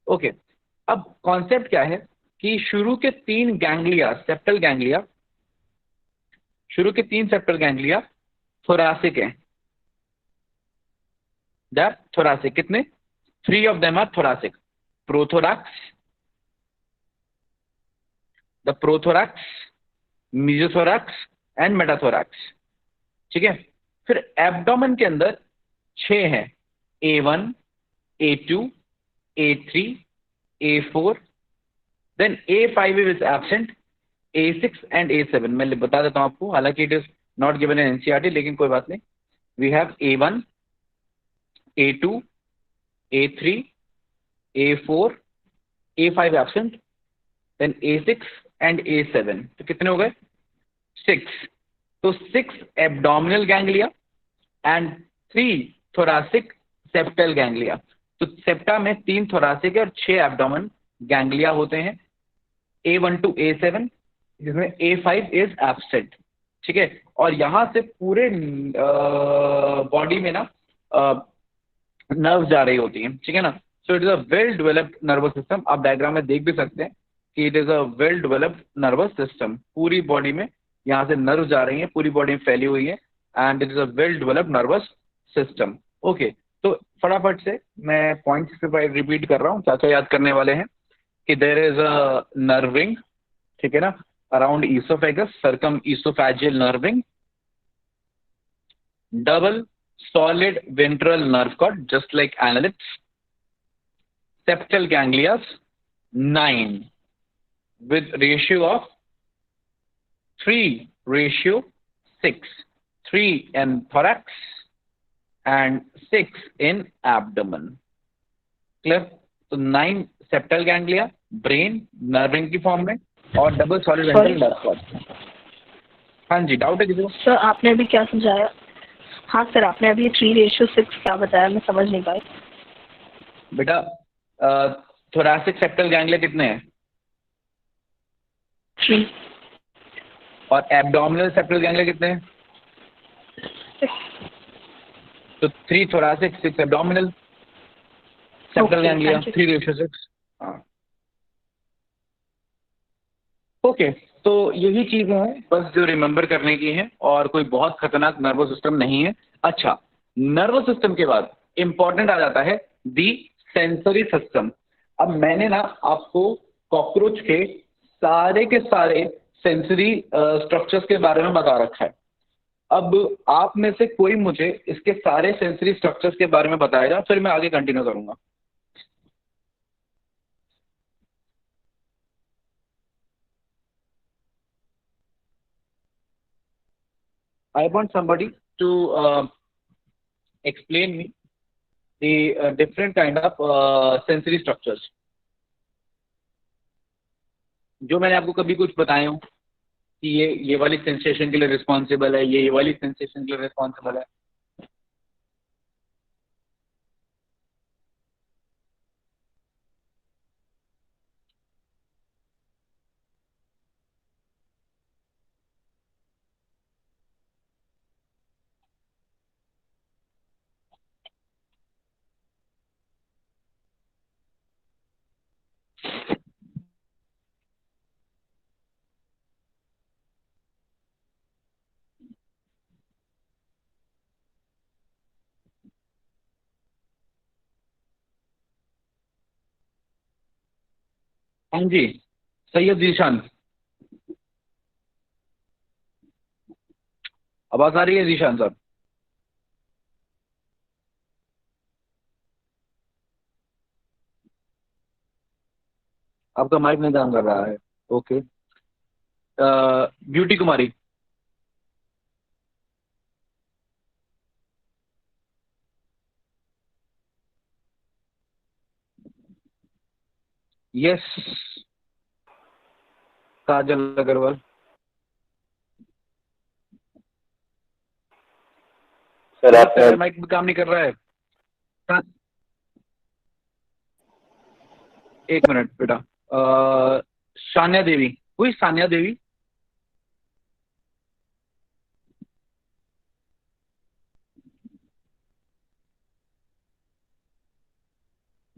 B: ओके, अब कॉन्सेप्ट क्या है कि शुरू के तीन गैंग्लिया, सेप्टल गैंग्लिया, शुरू के तीन सेप्टल गैंग्लिया थोरैसिक हैं, दैट थोरैसिक, कितने, 3 of them are thoracic, prothorax, the prothorax, mesothorax and metathorax, ठीक है। फिर एब्डोमेन के अंदर 6 हैं, A1, A2, A3, A4, then A5 is absent, A6 and A7। मैं बता देता हूं आपको, हालांकि it is not given in NCERT, लेकिन कोई बात नहीं। We have A1, A2, A3, A4, A5 absent, then A6 and A7, तो कितने हो गए, 6। तो 6 abdominal ganglia and 3 thoracic septal ganglia. तो सेप्टा में 3 थोरैसिक और 6 एब्डोमेन गैंग्लिया होते हैं, A1 to A7, जिसमें A5 इज एब्सेंट, ठीक है। और यहां से पूरे बॉडी में ना नर्व जा रही होती है, ठीक है ना। So it is a well developed nervous system, आप डायग्राम में देख भी सकते हैं कि it is a well developed nervous system, पूरी बॉडी में यहाँ से नर्व जा रही है, पूरी बॉडी में फैली हुई है, and it is a well developed nervous system, okay. तो फटाफट से मैं पॉइंट्स पे रिपीट कर रहा हूँ, क्या क्या याद करने वाले हैं, कि there is a nerve ring, ठीक है ना, around oesophagus, circum oesophageal nerve ring, double solid ventral nerve cord just like annelids, septal ganglias 9 with ratio of 3:6, 3 in thorax and 6 in abdomen, clear। तो 9 septal ganglia brain nerve की form में और double solid ventral nerve cord. हाँ जी, doubt है किसी को?
F: Sir आपने अभी क्या समझाया? हाँ सर, आपने अभी 3:6 क्या बताया, मैं समझ नहीं पाई।
B: बेटा थोरैसिक सेप्टल गैंग्लिया कितने हैं?
F: 3।
B: और एब्डोमिनल सेप्टल गैंग्लिया कितने हैं?
F: 6।
B: तो 3 थोरैसिक, 6 एब्डोमिनल सेप्टल गैंग्लिया, 3:6। हाँ, ओके। तो यही चीजें हैं बस जो रिमेंबर करने की हैं, और कोई बहुत खतरनाक नर्वस सिस्टम नहीं है। अच्छा, नर्वस सिस्टम के बाद इंपॉर्टेंट आ जाता है दी सेंसरी सिस्टम। अब मैंने ना आपको कॉकरोच के सारे सेंसरी स्ट्रक्चर्स के बारे में बता रखा है, अब आप में से कोई मुझे इसके सारे सेंसरी स्ट्रक्चर्स के बारे में बताएगा, फिर मैं आगे कंटिन्यू करूंगा। I want somebody to explain me the different kind of sensory structures जो मैंने आपको कभी कुछ बताए हूँ कि ये वाली सेंसेशन के लिए रिस्पॉन्सिबल है, ये वाली सेंसेशन के लिए रिस्पॉन्सिबल है। हाँ जी, सैयद जीशान, आवाज आ रही है जीशान साहब? आपका माइक नहीं काम कर रहा है। ओके। ब्यूटी कुमारी। यस। काजल अग्रवाल।
E: सर आपने
B: माइक काम नहीं कर रहा है। एक मिनट बेटा। सान्या देवी, हुई सान्या देवी?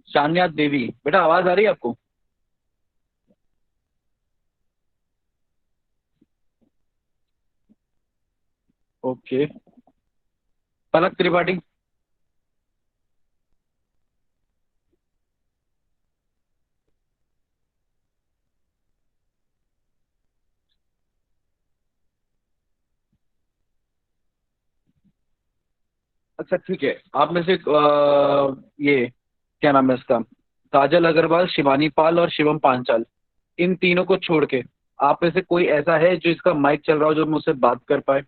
B: सान्या देवी बेटा, आवाज आ रही है आपको? ओके। पलक त्रिपाठी। अच्छा ठीक है, आप में से ये क्या नाम है इसका, काजल अग्रवाल, शिवानी पाल और शिवम पांचाल, इन तीनों को छोड़ के आप में से कोई ऐसा है जो इसका माइक चल रहा हो जो मुझसे बात कर पाए?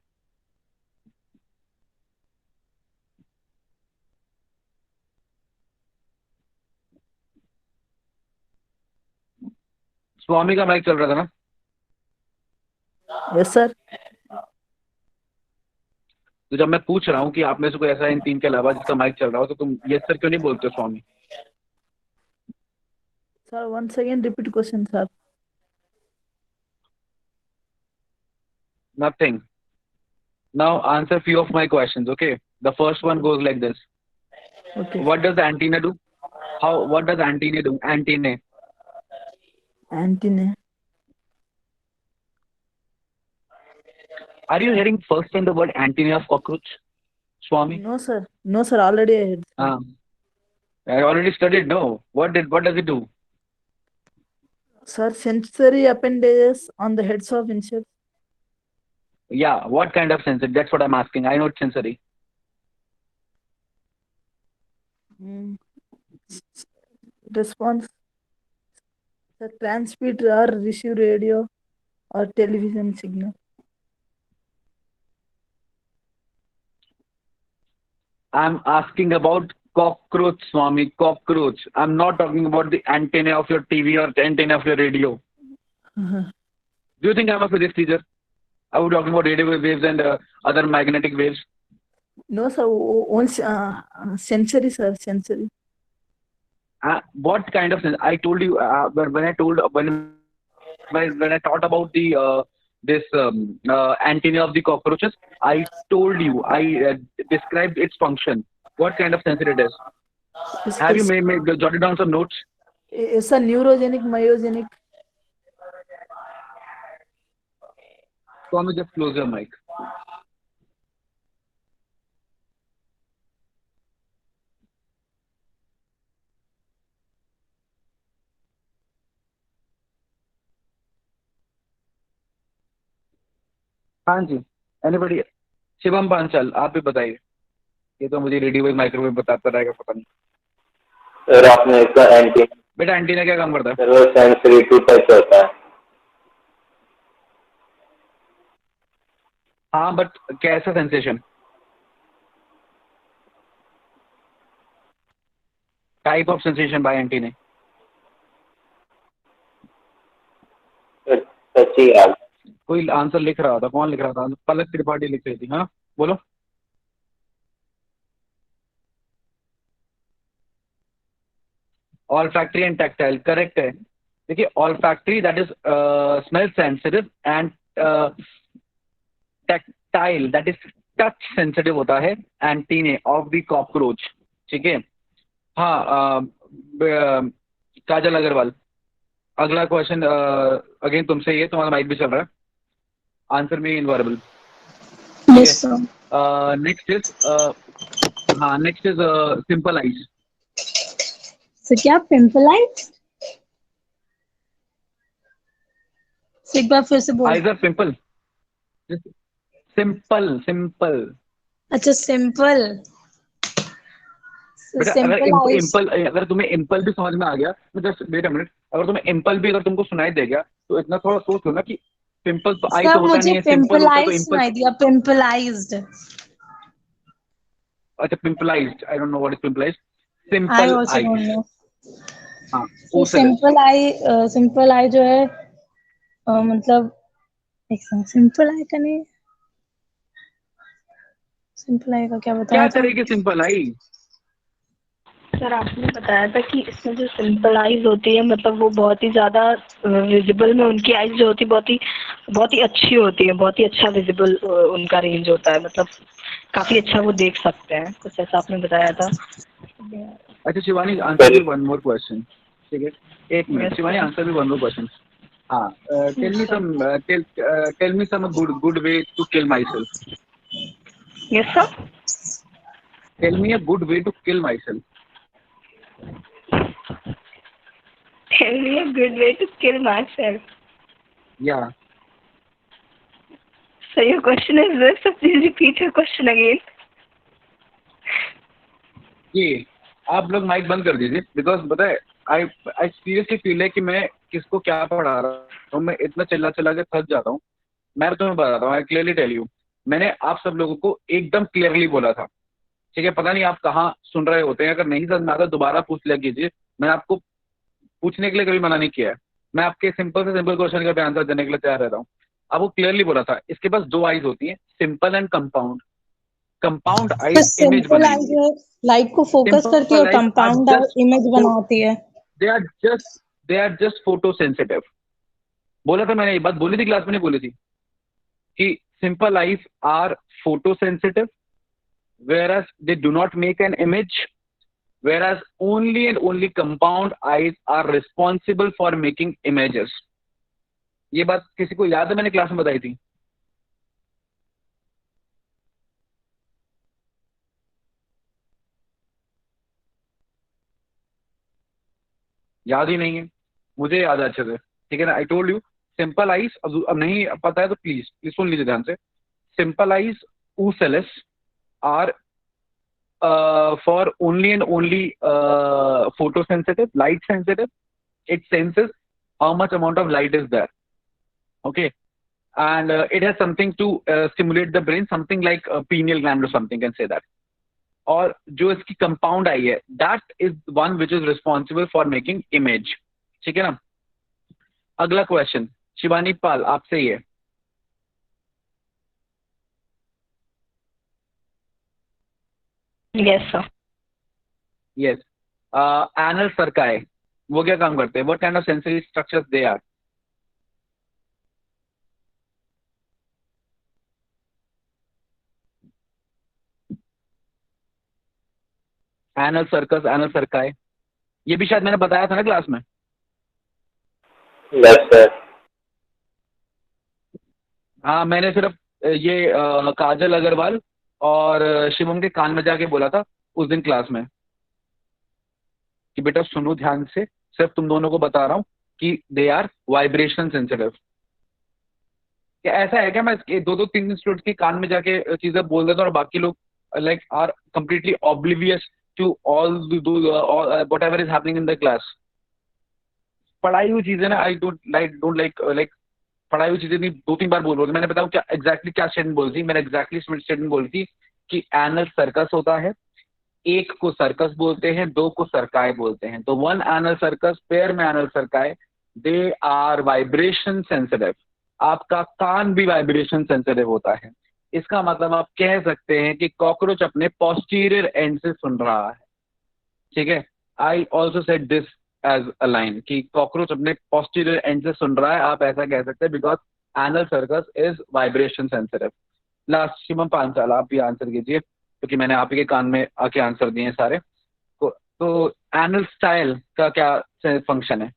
B: स्वामी का माइक चल रहा था ना?
C: Yes sir.
B: तो जब मैं पूछ रहा हूँ कि आप में से कोई ऐसा है इन तीन के अलावा जिसका माइक चल रहा हो, तो तुम ये सर क्यों नहीं बोलते हो Swami?
C: Sir once again repeat question sir.
B: Nothing. Now answer few of my questions, okay? The first one goes like this.
C: Okay.
B: What does the antenna do? What does antenna do? Antenna.
C: Antenna.
B: Are you hearing first time the word antenna of cockroach, Swami?
C: No sir. No sir. Already I heard.
B: I already studied. No. What does it do?
C: Sir, sensory appendages on the heads of insects.
B: Yeah. What kind of sensory? That's what I'm asking. I know it's sensory.
C: Mm. Response. The transmit or receive radio or television signal.
B: I'm asking about cockroach, Swami. Cockroach. I'm not talking about the antenna of your TV or the antenna of your radio. Do you think I'm a physics teacher? Are we talking about radio waves and other magnetic waves?
C: No sir. Once sensory sir. Sensory.
B: What kind of sense? I told you when I taught about the this antenna of the cockroaches, I told you, I described its function. What kind of sensor it is? Have you jotted down some notes?
C: Yes sir. Neurogenic, myogenic.
B: Swami, just close your mic. हाँ जी, anybody? Shivam Panchal आप भी बताइए, ये तो मुझे radio wave microwave बताता रहेगा, पता नहीं।
E: सर आपने इसका एंटी
B: बेटा एंटीना क्या काम करता है?
E: सर वो सेंसरी टू टच होता है।
B: हाँ बट कैसा sensation? Type of sensation by antenna.
E: सच्ची यार।
B: कोई आंसर लिख रहा था, कौन लिख रहा था? पलक त्रिपाठी लिख रही थी। हाँ बोलो। All factory and tactile correct है। देखिए all factory that is smell sensitive and tactile that is touch sensitive होता है एंटीने ऑफ द कॉकरोच। ठीक है। हाँ काजल अग्रवाल, अगला क्वेश्चन अगेन तुमसे, ये तुम्हारा माइक भी चल रहा है, आंसर में इनवर्बल।
D: Yes sir.
B: नेक्स्ट इज हाँ next is simple eyes.
D: Sir क्या पिंपलाइज? एक बार फिर से बोल।
B: Eyes are pimple. Simple simple.
D: अच्छा सिंपल।
B: बेटा अगर
D: सिंपल आइज।
B: इम्पल अगर तुम्हें इम्पल भी समझ में आ गया तो जस्ट वेट अ मिनट, अगर तुम्हें इम्पल भी अगर तुमको सुनाई दे गया तो इतना थोड़ा सोच लो ना कि पिंपल तो आई
D: सर
B: तो होता
D: मुझे
B: नहीं है, सिंपल होता है तो
D: पिंपलाइज
B: इम्पल।
D: सुनाई दिया, पिंपलाइज्ड।
B: अच्छा pimplized, I don't know what is pimplized.
D: I
B: simple
D: also don't
B: eyes.
D: No.
B: हाँ
D: तो
B: ओसेलस।
D: सिंपल आई जो है मतलब एक सेकंड, सिंपल आई का नहीं, सिंपल आई का क्या
B: क्या
D: बताया था?
B: करेगी सिंपल आई?
F: सर आपने बताया था कि इसमें जो सिंपल आईज होती है मतलब वो बहुत ही ज्यादा विजिबल में उनकी आईज जो होती है बहुत ही अच्छी होती है, बहुत ही अच्छा विजिबल उनका रेंज होता है, मतलब काफी अच्छा वो देख सकते हैं, कुछ ऐसा आपने बताया था।
B: अच्छा Shivani answer me one more question. ठीक है, एक minute
F: yes
B: Shivani,
F: sir.
B: Answer me one more question. हाँ tell
F: yes
B: me
F: sir.
B: Some tell me some good way to kill myself.
F: Yes sir.
B: Tell me a good way to kill myself.
F: Tell me a good way to kill myself.
B: या
F: So your question is this, so please repeat your question again.
B: ये आप लोग mic बंद कर दीजिए, because पता है आई I seriously feel है कि मैं किसको क्या पढ़ा रहा हूँ, मैं इतना चिल्ला चिल्ला के थक जाता हूँ। मैं तुम्हें बताता हूँ, आई क्लियरली टेल यू, मैंने आप सब लोगों को एकदम क्लियरली बोला था। ठीक है, पता नहीं आप कहाँ सुन रहे होते हैं, अगर नहीं समझ में आता दोबारा पूछ लिया कीजिए, मैंने आपको पूछने के लिए कभी मना नहीं किया है। मैं आपके सिंपल से सिंपल क्वेश्चन का भी आंसर देने के लिए तैयार रहता हूँ। आपको क्लियरली बोला था इसके पास दो आईज होती हैं, सिंपल एंड कंपाउंड। कंपाउंड
D: तो
B: आईज इमेज
D: सिंपल आई
B: बनाएंगे,
D: जो है लाइट को फोकस करती है और
B: simple eyes are
D: compound
B: just
D: image बनाती है।
B: They are just they are just photosensitive. बोला था मैंने, ये बात बोली थी क्लास में, नहीं बोली थी कि simple eyes are photosensitive whereas they do not make an image, whereas only and only compound eyes are responsible for making images. ये बात किसी को याद है मैंने क्लास में बताई थी? याद ही नहीं है, मुझे याद है अच्छे से। ठीक है ना, आई टोल्ड यू सिंपल आईज, अब नहीं पता है तो प्लीज प्लीज सुन लीजिए ध्यान से। Simple eyes ooceless are for only and only photosensitive, light sensitive. It senses how much amount of light is there. Okay, and it has something to stimulate the brain, something like a pineal gland or something, can say that. और जो इसकी compound आई है that is one which is responsible for making image. ठीक है ना। अगला question Shivani पाल आपसे ही है।
F: Yes sir.
B: Yes, anal cerci वो क्या काम करते हैं? What kind of sensory structures they are? Anal circus, anal cerci, ये भी शायद मैंने बताया था ना क्लास में।
E: Yes sir.
B: हाँ मैंने सिर्फ ये काजल अग्रवाल और शिवम के कान में जाके बोला था उस दिन क्लास में कि बेटा सुनो ध्यान से, सिर्फ तुम दोनों को बता रहा हूँ कि दे आर वाइब्रेशन सेंसिटिव। क्या ऐसा है क्या मैं दो दो तीन स्टूडेंट्स के कान में जाके चीजें बोल देता हूँ और बाकी लोग like are completely oblivious to all whatever is happening in the class? पढ़ाई हुई चीजें ना, आई डोंट लाइक पढ़ाई हुई चीजें नहीं, दो तीन बार बोल रहा हूँ। मैंने बताऊँ क्या एग्जैक्टली क्या स्टेटमेंट बोली थी? मैंने एग्जैक्टली स्टेटमेंट बोली थी कि एनल सर्कस होता है, एक को सर्कस बोलते हैं, दो को सरकाए बोलते हैं। तो वन एनल सर्कस पेयर में anal cerci, they are vibration sensitive. आपका कान भी वाइब्रेशन सेंसिटिव होता है। इसका मतलब आप कह सकते हैं कि कॉकरोच अपने पोस्टीरियर एंड से सुन रहा है। ठीक है, I also said this as a line कि कॉकरोच अपने पोस्टीरियर एंड से सुन रहा है, आप ऐसा कह सकते हैं because anal cercus is vibration sensitive. Last Shivam Panchal आप भी आंसर कीजिए क्योंकि मैंने आप ही के कान में आके आंसर दिए हैं सारे। तो एनल स्टाइल का क्या फंक्शन है?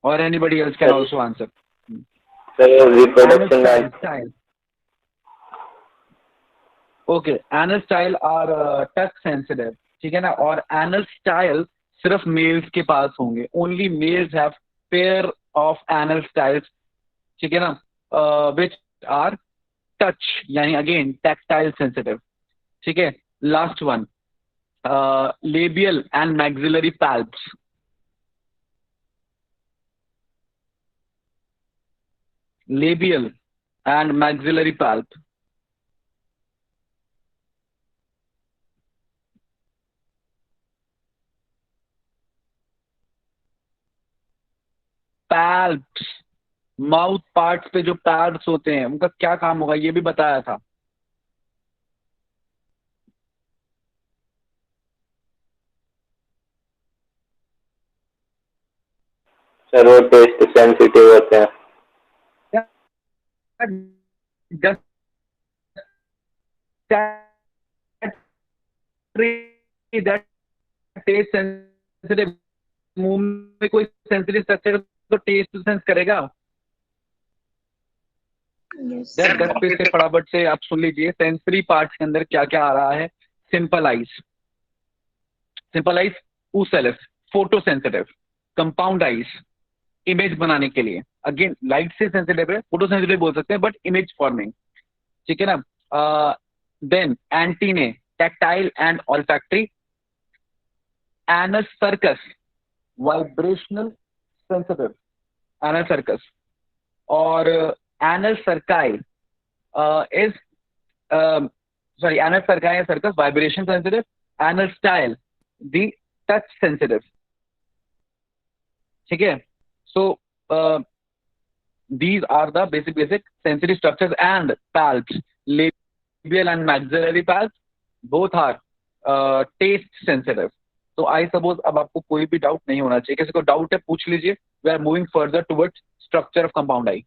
B: और anybody else can also answer.
E: Sir
B: anal
E: reproduction
B: style
E: and
B: style okay, anal style are touch sensitive, ठीक है ना। और एनल स्टाइल सिर्फ मेल्स के पास होंगे, only mails have pair of anal styles, ठीक है ना, विच आर टच यानी अगेन टैक्टाइल सेंसिटिव। ठीक है, last one, labial and maxillary palps. Labial and maxillary palp. Palps, mouth parts पे जो पैड्स होते हैं उनका क्या काम होगा ये भी बताया था।
E: सर वो टेस्ट सेंसिटिव होते हैं।
B: Just that taste sensitive, मुंह में कोई सेंसिटिव स्ट्रक्चर तो टेस्ट सेंस करेगा।
D: Yes.
B: दस पे से फटाफट से आप सुन लीजिए सेंसरी पार्ट्स के अंदर क्या क्या आ रहा है। Simple eyes, simple eyes ocelli, photo sensitive, compound eyes image बनाने के लिए, अगेन लाइट से सेंसिटिव है, फोटो सेंसिटिव बोल सकते हैं बट इमेज फॉर्मिंग, ठीक है ना। Then antennae, tactile and olfactory. Anus cerci, vibrational sensitive, anal cerci. और anal cerci is sorry, anal cerci circus vibration sensitive, anal style the touch sensitive, ठीक है। So these are the basic sensory structures and palps, labial and maxillary palps both are taste sensitive. तो I suppose अब आपको कोई भी doubt नहीं होना चाहिए, किसी को डाउट है पूछ लीजिए। We are moving further towards structure of compound eye.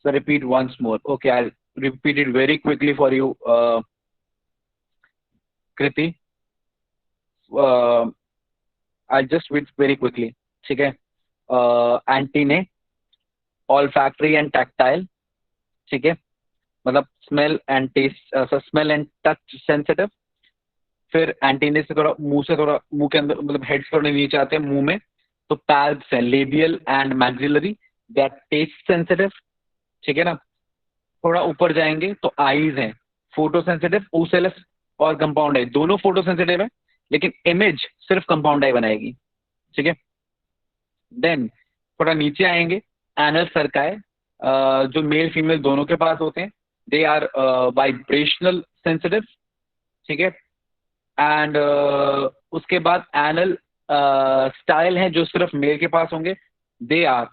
B: So repeat once more. Okay, I'll repeat it very quickly for you, Kriti. I'll just read very quickly. ठीक है, एंटीने, ऑल्फैक्टरी एंड टैक्टाइल, ठीक है, मतलब smell and taste, smell and touch sensitive. फिर antennae से थोड़ा मुंह से थोड़ा मुंह के अंदर मतलब हेड से थोड़े नीचे आते हैं मुंह में, तो पैल्प्स है, labial and maxillary, that taste sensitive, ठीक है ना। थोड़ा ऊपर जाएंगे तो आईज हैं, फोटो सेंसिटिव, ओसेलस और कंपाउंड आई दोनों फोटो सेंसिटिव है, लेकिन इमेज सिर्फ कंपाउंड आई बनाएगी, ठीक है। देन थोड़ा नीचे आएंगे, एनल सर्काई, जो मेल फीमेल दोनों के पास होते हैं, दे आर वाइब्रेशनल सेंसिटिव, ठीक है। एंड उसके बाद एनल स्टाइल हैं जो सिर्फ मेल के पास होंगे, दे आर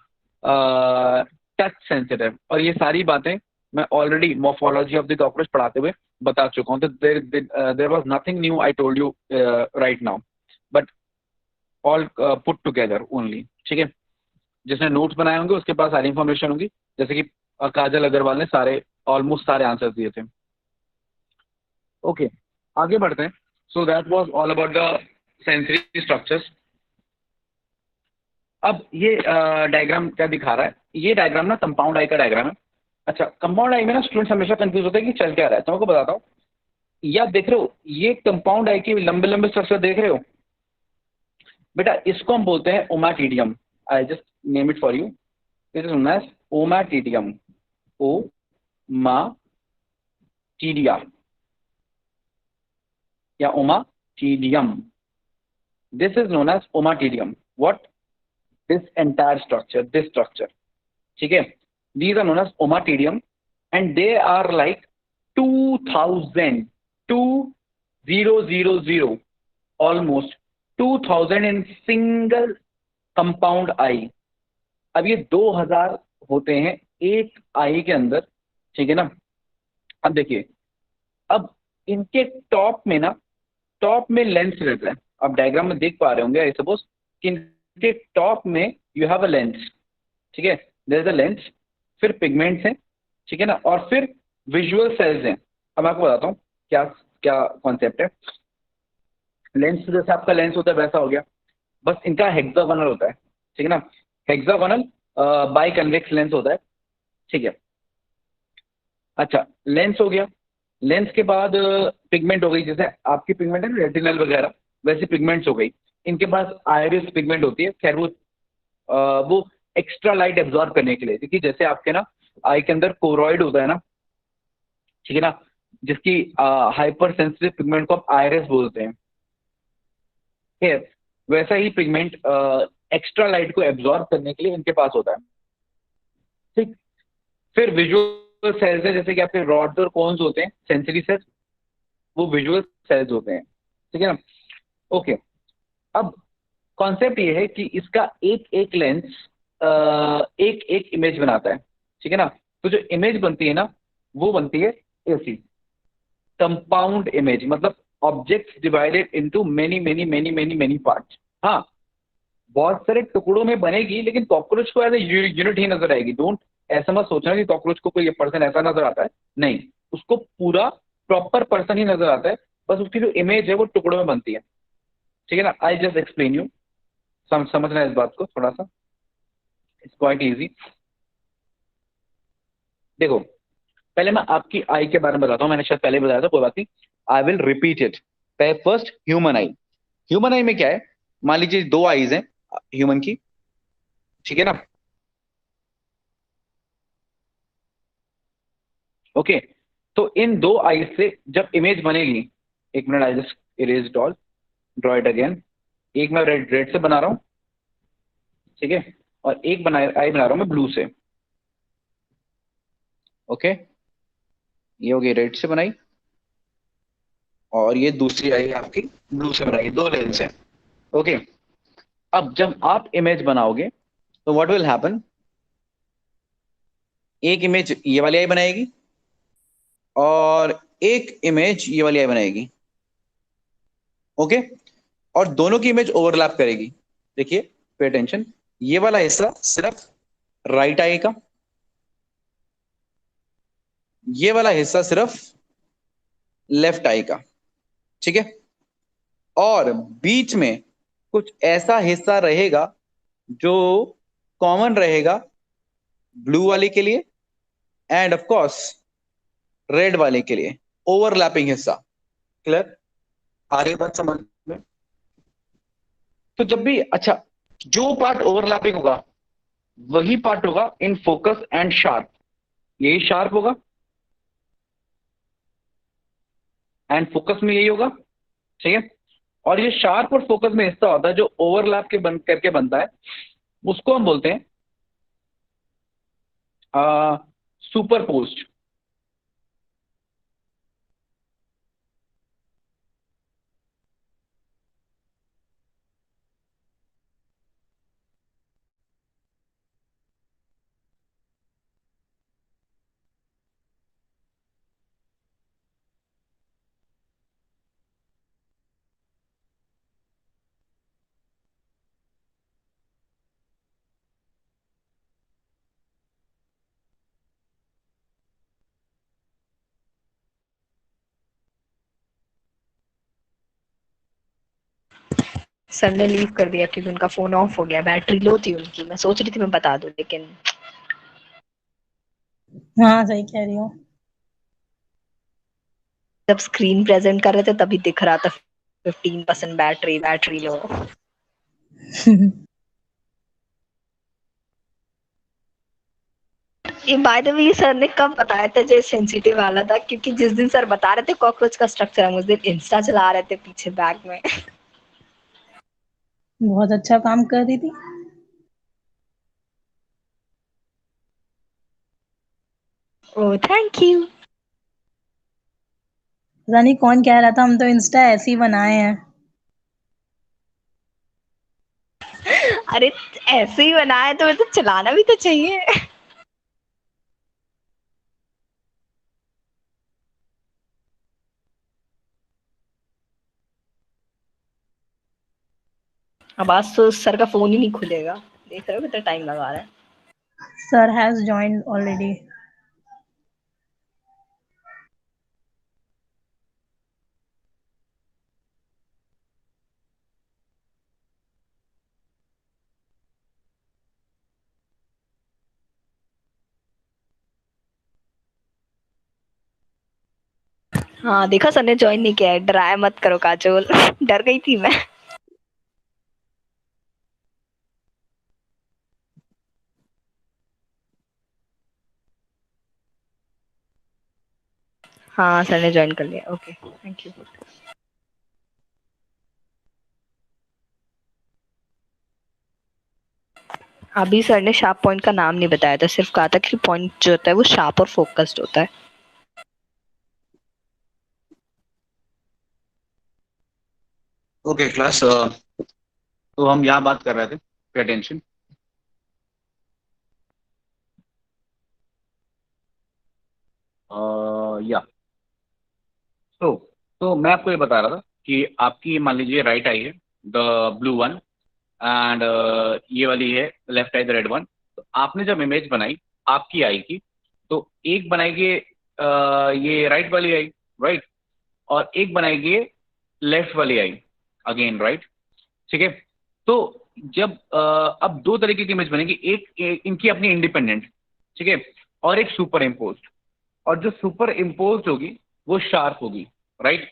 B: टच सेंसिटिव। और ये सारी बातें मैं already morphology of the cockroach पढ़ाते हुए बता चुका हूँ, तो there was nothing new I told you right now, but all put together only, ठीक है। जिसने नोट्स बनाए होंगे उसके पास सारी इंफॉर्मेशन होगी, जैसे कि काजल अग्रवाल ने सारे ऑलमोस्ट सारे आंसर्स दिए थे। ओके, आगे बढ़ते हैं। So that was all about the sensory structures. अब ये डायग्राम क्या दिखा रहा है, ये डायग्राम ना कंपाउंड आई का डायग्राम है। अच्छा, कंपाउंड आई में ना स्टूडेंट्स हमेशा कंफ्यूज होते हैं कि चल क्या रहा है, तो मैं आपको बताता हूँ। ये आप देख रहे हो, ये कंपाउंड आई के लंबे लंबे स्ट्रक्चर देख रहे हो बेटा, इसको हम बोलते हैं ommatidium. I just name it for you, it is known as ommatidium, ommatidia या ommatidium. This is known as ommatidium. What? This entire structure, this structure, ठीक है। These are known as ommatidium and they are like 2000 almost 2000 in single compound eye। अब ये 2000 होते हैं एक आई के अंदर, ठीक है ना। अब देखिए, अब इनके टॉप में ना, टॉप में लेंस रहता है। आप डायग्राम में देख पा रहे होंगे, आई सपोज कि इनके टॉप में यू हैव अ लेंस, ठीक है, देयर इज अ लेंस, फिर पिगमेंट्स हैं, ठीक है ना, और फिर विजुअल सेल्स हैं। अब मैं आपको बताता हूँ क्या क्या कॉन्सेप्ट है। लेंस जैसे आपका लेंस होता है वैसा हो गया, बस इनका हेक्सागोनल होता है, ठीक है ना। हेक्सागोनल बाई कन्वेक्स लेंस होता है, ठीक है। अच्छा, लेंस हो गया, लेंस के बाद पिगमेंट हो गई, जैसे आपकी पिगमेंट है ना रेटिनल वगैरह, वैसी पिगमेंट्स हो गई। इनके पास आयरिस पिगमेंट होती है, खैर वो एक्स्ट्रा लाइट एब्जॉर्ब करने के लिए, क्योंकि जैसे आपके ना आई के अंदर कोरॉइड होता है ना, ठीक है ना, जिसकी हाइपर सेंसिटिव पिगमेंट को आप आयरिस बोलते हैं, ठीक है। वैसा ही पिगमेंट एक्स्ट्रा लाइट को एब्जॉर्ब करने के लिए इनके पास होता है, ठीक। फिर विजुअल सेल्स है, जैसे कि आपके रॉड्स और कोन्स होते हैं, सेंसरी सेल्स, वो विजुअल सेल्स होते हैं, ठीक है ना। ओके, अब कॉन्सेप्ट ये है कि इसका एक एक लेंस एक एक इमेज बनाता है, ठीक है ना। तो जो इमेज बनती है ना, वो बनती है ऐसी कंपाउंड इमेज, मतलब objects divided into many many many many many parts. हाँ, बहुत सारे टुकड़ों में बनेगी, लेकिन कॉकरोच को एज ए यूनिट ही नजर आएगी। डोंट ऐसा मत सोचना कि कॉकरोच को कोई पर्सन ऐसा नजर आता है, नहीं, उसको पूरा प्रॉपर पर्सन ही नजर आता है, बस उसकी जो इमेज है वो टुकड़ों में बनती है, ठीक है ना। आई जस्ट एक्सप्लेन यू, समझना है इस बात को थोड़ा सा, इट्स क्वाइट इजी। देखो, पहले मैं आपकी आई के बारे में बताता हूँ, मैंने शायद पहले बताया था, कोई बात नहीं, I will repeat it. First human I. Human आई में क्या है, मान लीजिए दो आईज हैं ह्यूमन की, ठीक है ना। ओके, तो इन दो आईज से जब इमेज बनेगी, एक minute, I just erase it all, draw it again. एक मैं रेड रेड से बना रहा हूँ, ठीक है, और एक आई बना रहा हूँ मैं ब्लू से। ओके, ये हो गई रेड से बनाई, और ये दूसरी आई आपकी ब्लू से बनाई, दो लेंस है। ओके, अब जब आप इमेज बनाओगे तो व्हाट विल हैपन, एक इमेज ये वाली आई बनाएगी और एक इमेज ये वाली आई बनाएगी, ओके, और दोनों की इमेज ओवरलैप करेगी। देखिए, पे अटेंशन, ये वाला हिस्सा सिर्फ राइट आई का, ये वाला हिस्सा सिर्फ लेफ्ट आई का, ठीक है। और बीच में कुछ ऐसा हिस्सा रहेगा जो कॉमन रहेगा ब्लू वाले के लिए एंड ऑफ कोर्स रेड वाले के लिए, ओवरलैपिंग हिस्सा। क्लियर? आ रही बात समझ में? तो जब भी, अच्छा, जो पार्ट ओवरलैपिंग होगा वही पार्ट होगा इन फोकस एंड शार्प, यही शार्प होगा एंड फोकस में यही होगा, ठीक है। और ये शार्प और फोकस में हिस्सा होता है जो ओवरलैप के बन करके बनता है, उसको हम बोलते हैं सुपरपोज्ड।
F: सर ने लीव कर दिया क्योंकि उनका फोन ऑफ हो गया, बैटरी लो थी उनकी। मैं सोच रही थी मैं बता दूं, लेकिन
D: हाँ सही कह रही हो।
F: जब स्क्रीन प्रेजेंट कर रहे थे तभी दिख रहा था 15% बैटरी, बैटरी लो। ये बाय द वे सर ने कब बताया था जो सेंसिटिव वाला था? क्योंकि जिस दिन सर बता रहे थे कॉकरोच का स्ट्रक्चर, हम उस दिन इंस्टा चला रहे थे पीछे बैग में।
D: बहुत अच्छा काम कर रही थी।
F: Oh thank you.
D: पता नहीं कौन कह रहा था, हम तो इंस्टा ऐसे ही बनाए हैं।
F: अरे ऐसे ही बनाया तो मतलब चलाना भी तो चाहिए। अब आज तो सर का फोन ही नहीं खुलेगा। देख रहे हो कितना टाइम लगा रहा है।
D: Sir has joined already.
F: हाँ देखा, सर ने ज्वाइन नहीं किया है। डराया मत करो काजोल। डर गई थी मैं। हाँ सर ने ज्वाइन कर लिया। Okay thank you. अभी सर ने शार्प पॉइंट का नाम नहीं बताया था, सिर्फ कहा था कि पॉइंट जो होता है वो शार्प और फोकस्ड होता है।
A: ओके क्लास, तो हम यहाँ बात कर रहे थे, पे अटेंशन। या तो मैं आपको ये बता रहा था कि आपकी मान लीजिए राइट आई है, द ब्लू वन, एंड ये वाली है left I the red one. तो आपने जब इमेज बनाई आपकी आई की, तो एक बनाएगी ये राइट वाली आई, राइट, और एक बनाएगी लेफ्ट वाली आई, अगेन राइट, ठीक है। तो जब अब दो तरीके की इमेज बनेगी, इनकी अपनी इंडिपेंडेंट, ठीक है, और एक सुपर इम्पोज्ड। और जो सुपर इम्पोज्ड होगी वो शार्प होगी, राइट।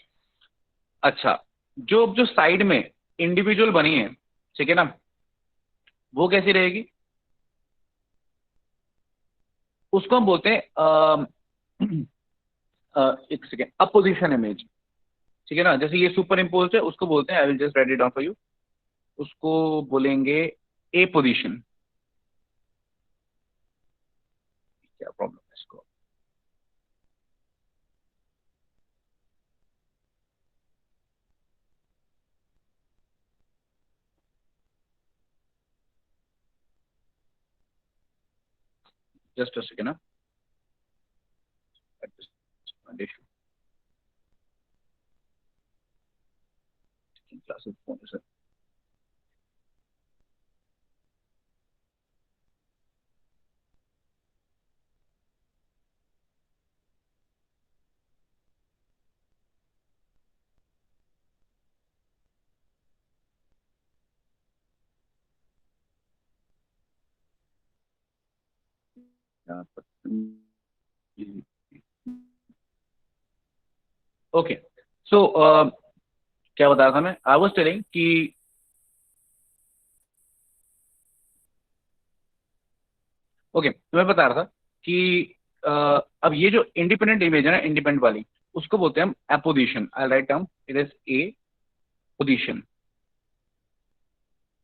A: अच्छा, जो जो साइड में इंडिविजुअल बनी है, ठीक है ना, वो कैसी रहेगी? उसको हम बोलते हैं एक सेकेंड, अपोजिशन इमेज, ठीक है ना। जैसे ये सुपर इम्पोज है, उसको बोलते हैं, आई will just right it down for you, उसको बोलेंगे ए पोजीशन। क्या प्रॉब्लम है इसको? जस्ट अ सेकेंड ना, क्लासेस फोन सर। ओके, सो क्या बता रहा था मैं? आई वाज टेलिंग कि ओके, तो मैं बता रहा था कि अब ये जो इंडिपेंडेंट इमेज है ना, इंडिपेंडेंट वाली, उसको बोलते हैं हम apposition. I write down, it is a position,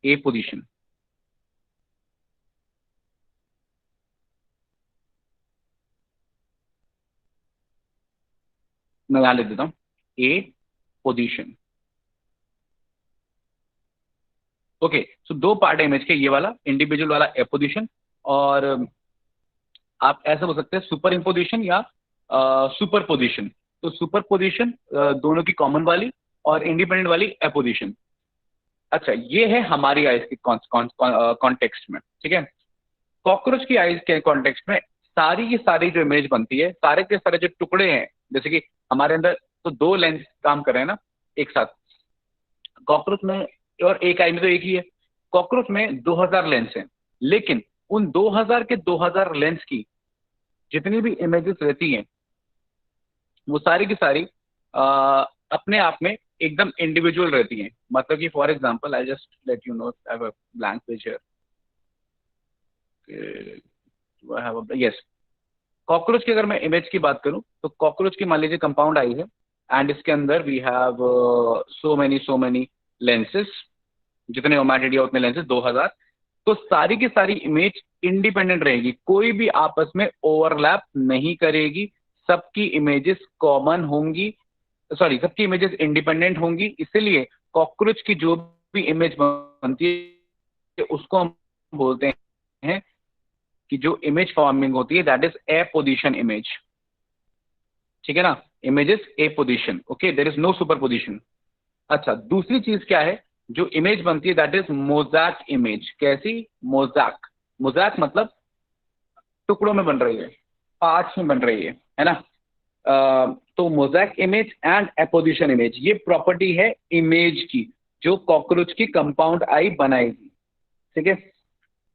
A: A position. मैं यहाँ लिख देता हूँ, ए पोजीशन। ओके, सो दो पार्ट है इमेज के, ये वाला इंडिविजुअल वाला एपोजिशन, और आप ऐसा बोल सकते हैं सुपर इम्पोजिशन या सुपर पोजिशन। तो सुपर पोजिशन दोनों की कॉमन वाली, और इंडिपेंडेंट वाली एपोजिशन। अच्छा, ये है हमारी आइज के कॉन्टेक्स्ट में, ठीक है। कॉकरोच की आइज के कॉन्टेक्स्ट में सारी की सारी जो इमेज बनती है, सारे के सारे जो टुकड़े हैं, जैसे कि हमारे अंदर तो दो लेंस काम कर रहे हैं ना एक साथ, कॉकरोच में और एक आई में तो एक ही है। कॉकरोच में 2000 लेंस हैं, लेकिन उन 2000 के 2000 लेंस की जितनी भी इमेजेस रहती हैं वो सारी की सारी अपने आप में एकदम इंडिविजुअल रहती हैं। मतलब कि for example I just let you know, I have a blank page here, yes. Cockroach की अगर मैं इमेज की बात करूं तो कॉकरोच की मान लीजिए कंपाउंड आई है एंड इसके अंदर we have so many lenses, जितने ओमेटिडिया उतने लेंसेस 2000। तो सारी की सारी इमेज इंडिपेंडेंट रहेगी, कोई भी आपस में ओवरलैप नहीं करेगी, सबकी इमेजेस कॉमन होंगी, सॉरी सबकी इमेजेस इंडिपेंडेंट होंगी। इसलिए कॉकरोच की जो भी इमेज बनती है उसको हम बोलते हैं कि जो इमेज फॉर्मिंग होती है that is apposition image, ठीक है ना। Image is apposition, okay, there is no superposition. अच्छा, दूसरी चीज क्या है जो इमेज बनती है दैट इज मोज़ैक इमेज। कैसी? मोज़ैक। मोज़ैक मतलब टुकड़ों में बन रही है, पार्ट्स में बन रही है ना। तो mosaic image and apposition image, ये प्रॉपर्टी है इमेज की जो कॉकरोच की कंपाउंड आई बनाएगी, ठीक है।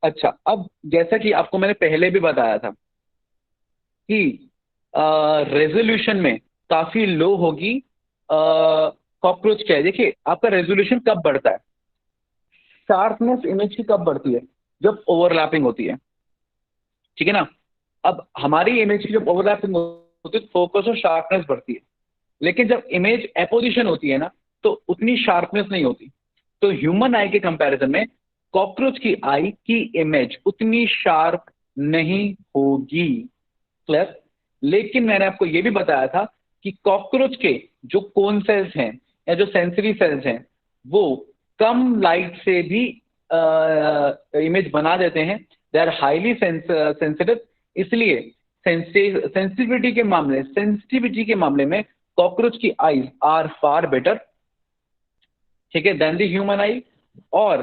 A: अच्छा, अब जैसा कि आपको मैंने पहले भी बताया था कि रेजोल्यूशन में काफी लो होगी कॉकरोच क्या है। देखिए आपका रेजोल्यूशन कब बढ़ता है, शार्पनेस इमेज की कब बढ़ती है, जब ओवरलैपिंग होती है, ठीक है ना। अब हमारी इमेज की जब ओवरलैपिंग होती है फोकस और शार्पनेस बढ़ती है, लेकिन जब इमेज एपोजिशन होती है ना तो उतनी शार्पनेस नहीं होती। तो ह्यूमन आई के कंपैरिजन में कॉकरोच की आई की इमेज उतनी शार्प नहीं होगी, क्लियर। लेकिन मैंने आपको यह भी बताया था कि कॉकरोच के जो कोन सेल्स हैं या जो सेंसरी सेल्स हैं वो कम लाइट से भी इमेज बना देते हैं, दे आर हाईली सेंसिटिव। इसलिए सेंसिटिविटी के मामले में कॉकरोच की आईज आर फार बेटर, ठीक है, देन द ह्यूमन आई। और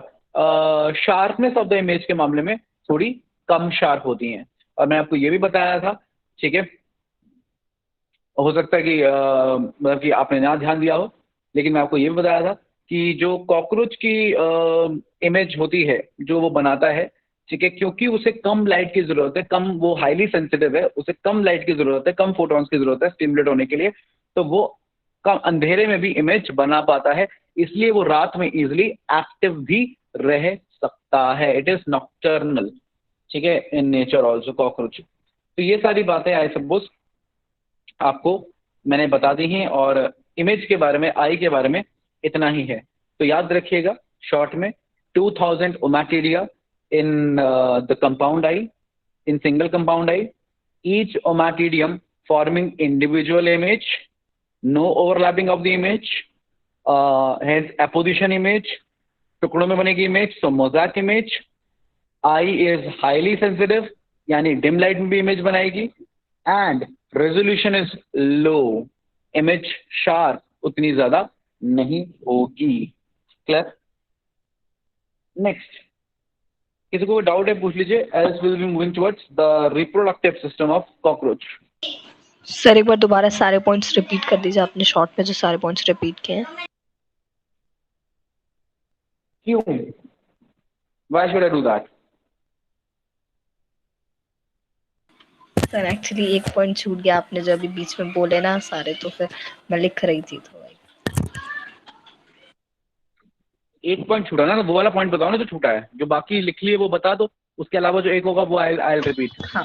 A: शार्पनेस ऑफ द इमेज के मामले में थोड़ी कम शार्प होती हैं। और मैं आपको ये भी बताया था, ठीक है, हो सकता है कि मतलब कि आपने ना ध्यान दिया हो, लेकिन मैं आपको ये भी बताया था कि जो कॉकरोच की इमेज होती है जो वो बनाता है, ठीक है, क्योंकि उसे कम लाइट की जरूरत है, कम, वो हाईली सेंसिटिव है, उसे कम लाइट की जरूरत है, कम फोटॉन्स की जरूरत है स्टिमुलेट होने के लिए, तो वो कम अंधेरे में भी इमेज बना पाता है। इसलिए वो रात में इजिली एक्टिव भी रह सकता है। इट इज नॉक्टर्नल, ठीक है, इन नेचर ऑल्सो कॉकरोच। तो ये सारी बातें आई सपोज आपको मैंने बता दी हैं, और इमेज के बारे में, आई के बारे में इतना ही है। तो याद रखिएगा शॉर्ट में 2000 ommatidia in the compound eye, in single compound eye, each omatidium forming individual image, no overlapping of the image, hence apposition image, टुकड़ों में बनेगी image, so mosaic image. Eye is highly sensitive, यानी dim light में भी image बनाएगी, and resolution is low, image sharp उतनी ज्यादा नहीं होगी, क्लियर। नेक्स्ट, किसी को डाउट है पूछ लीजिए, else will be moving towards the reproductive system of cockroach.
F: Sir एक बार दोबारा सारे पॉइंट्स रिपीट कर दीजिए, आपने शॉर्ट में जो सारे पॉइंट्स रिपीट किए हैं।
A: क्यों? Why should I do that?
F: Sir actually एक पॉइंट छूट गया, आपने जो अभी बीच में बोले ना सारे, तो फिर मैं लिख रही थी तो
A: एक पॉइंट छूटा ना, तो वो वाला पॉइंट बताओ ना जो छूटा है, जो बाकी लिख लिए वो बता दो, उसके अलावा जो एक होगा वो आई रिपीट।
F: हाँ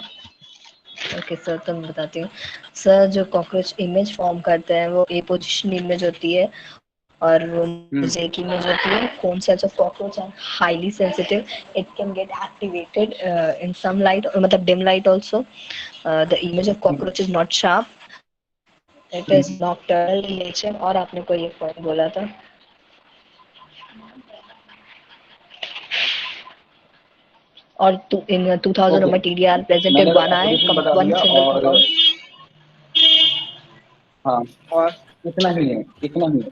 F: ओके सर, तो मैं बताती हूँ सर। जो कॉकरोच इमेज फॉर्म करते हैं वो ए पोजीशन इमेज होती है, और वो मोज़ेक इमेज होती है। Cone cells of cockroach are highly sensitive, it can get activated in some light, मतलब dim light also. The image of cockroach is not sharp, it is nocturnal in nature. और आपने कोई एक point बोला था, और in 2000 ommatidia are present in one eye, one single compound।
A: हाँ, और इतना ही है, इतना ही है,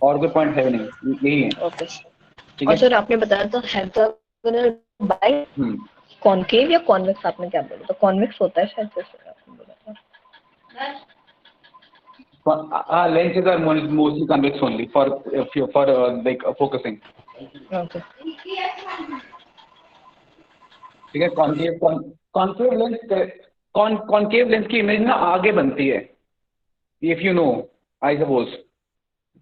A: और कोई पॉइंट है नहीं, यही है।
F: Okay sir. और सर आपने बताया था हेक्सागोनल बाई कॉनकेव या कॉन्वेक्स, आपने क्या बोला था? कॉन्वेक्स होता है शायद, जैसे आपने बोला था।
A: lenses are mostly convex only for like focusing.
F: Okay.
B: ठीक है। कॉन्केव लेंस की इमेज ना आगे बनती है, if you know, I suppose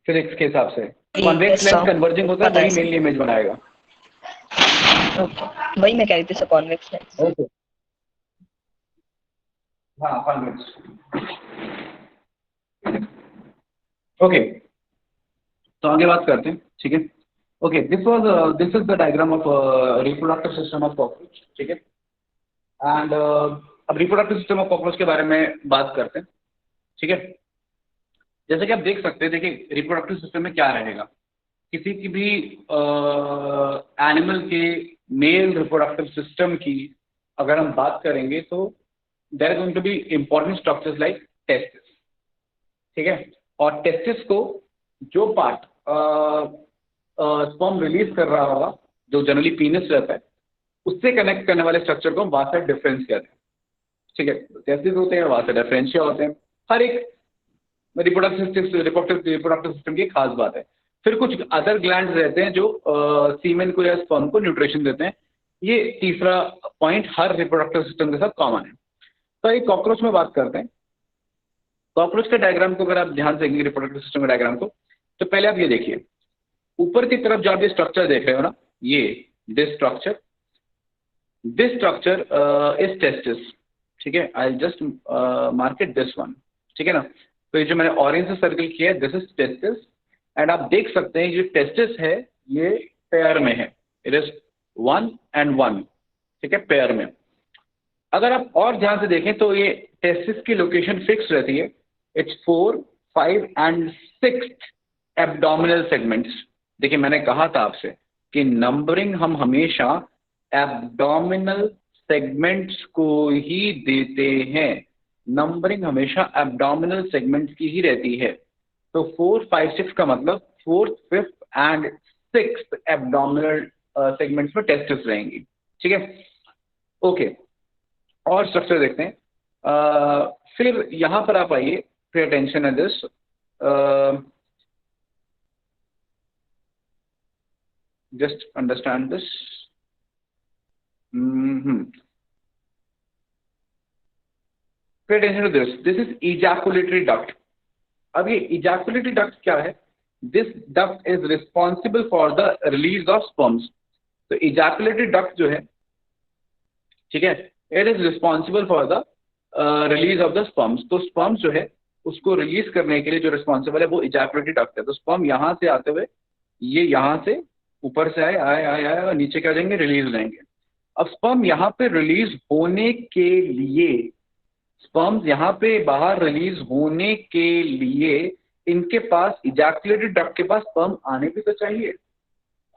B: physics के हिसाब से। कॉन्वेक्स लेंस कन्वर्जिंग होता है,
F: पता है
B: वही
F: सर।
B: मेनली इमेज बनाएगा।
F: ओके, वही मैं कह रही थी सर, कॉन्वेक्स लेंस।
B: ओके, हाँ कॉन्वेक्स। ओके, तो आगे बात करते हैं। ठीक है। Okay, this is the diagram of reproductive system of cockroach. ठीक है। एंड अब रिप्रोडक्टिव सिस्टम ऑफ कॉकरोच के बारे में बात करते हैं। ठीक है। जैसे कि आप देख सकते हैं, देखिए रिप्रोडक्टिव सिस्टम में क्या रहेगा। किसी की भी एनिमल के मेल रिप्रोडक्टिव सिस्टम की अगर हम बात करेंगे तो there is going to be important structures like testis. ठीक है। और टेस्टिस को जो पार्ट स्पर्म रिलीज कर रहा होगा, जो जनरली पीनस रहता है, उससे कनेक्ट करने वाले स्ट्रक्चर को हम वासा डिफरेंस कहते हैं। ठीक है। टेस्टिस होते हैं, वासा डिफरेंशिया होते हैं। हर एक रिप्रोडक्टिव सिस्टम की खास बात है। फिर कुछ अदर ग्लैंड्स रहते हैं जो सीमेन को या स्पर्म को न्यूट्रिशन देते हैं। ये तीसरा पॉइंट हर रिप्रोडक्टिव सिस्टम के साथ कॉमन है। तो एक कॉकरोच में बात करते हैं। कॉकरोच के डायग्राम को अगर आप ध्यान से देखेंगे, रिप्रोडक्टिव सिस्टम के डायग्राम को, तो पहले आप ये देखिए, ऊपर की तरफ जो आप ये स्ट्रक्चर देख रहे हो ना, ये दिस स्ट्रक्चर इज टेस्टिस। ठीक है। I just mark it this one. ठीक है ना। तो ये जो मैंने ऑरेंज से सर्कल किया है, दिस इज टेस्टिस। एंड आप देख सकते हैं ये टेस्टिस है, ये पेयर में है, इट इज 1 and 1। ठीक है, पेयर में। अगर आप और ध्यान से देखें तो ये टेस्टिस की लोकेशन फिक्स रहती है। It's 4, 5 and 6 abdominal segments. देखिए मैंने कहा था आपसे कि नंबरिंग हम हमेशा एब्डोमिनल सेगमेंट्स को ही देते हैं। नंबरिंग हमेशा एब्डोमिनल सेगमेंट्स की ही रहती है। तो 4, 5, 6 का मतलब 4th, 5th and 6th abdominal segments में टेस्टिस रहेंगी। ठीक है। ओके, और स्ट्रक्चर देखते हैं। फिर यहां पर आप आइए, पे अटेंशन है this. Just understand this. Pay attention to this. This is ejaculatory duct. अब ये इजैकुलेटरी डक्ट क्या है? This duct is responsible for the release of sperms. तो इजैकुलेटरी डक्ट जो है, ठीक है, it is responsible for the release of the sperms. तो स्पर्म्स जो है उसको रिलीज करने के लिए जो रिस्पॉन्सिबल है वो इजैकुलेटरी डक्ट है। तो स्पर्म यहां से आते हुए ये यहां से ऊपर से आए और नीचे क्या जाएंगे, रिलीज हो जाएंगे। अब स्पर्म यहाँ पे रिलीज होने के लिए, स्पर्म्स यहाँ पे बाहर रिलीज होने के लिए इनके पास, इजैकुलेटरी डक्ट के पास स्पर्म आने भी तो चाहिए।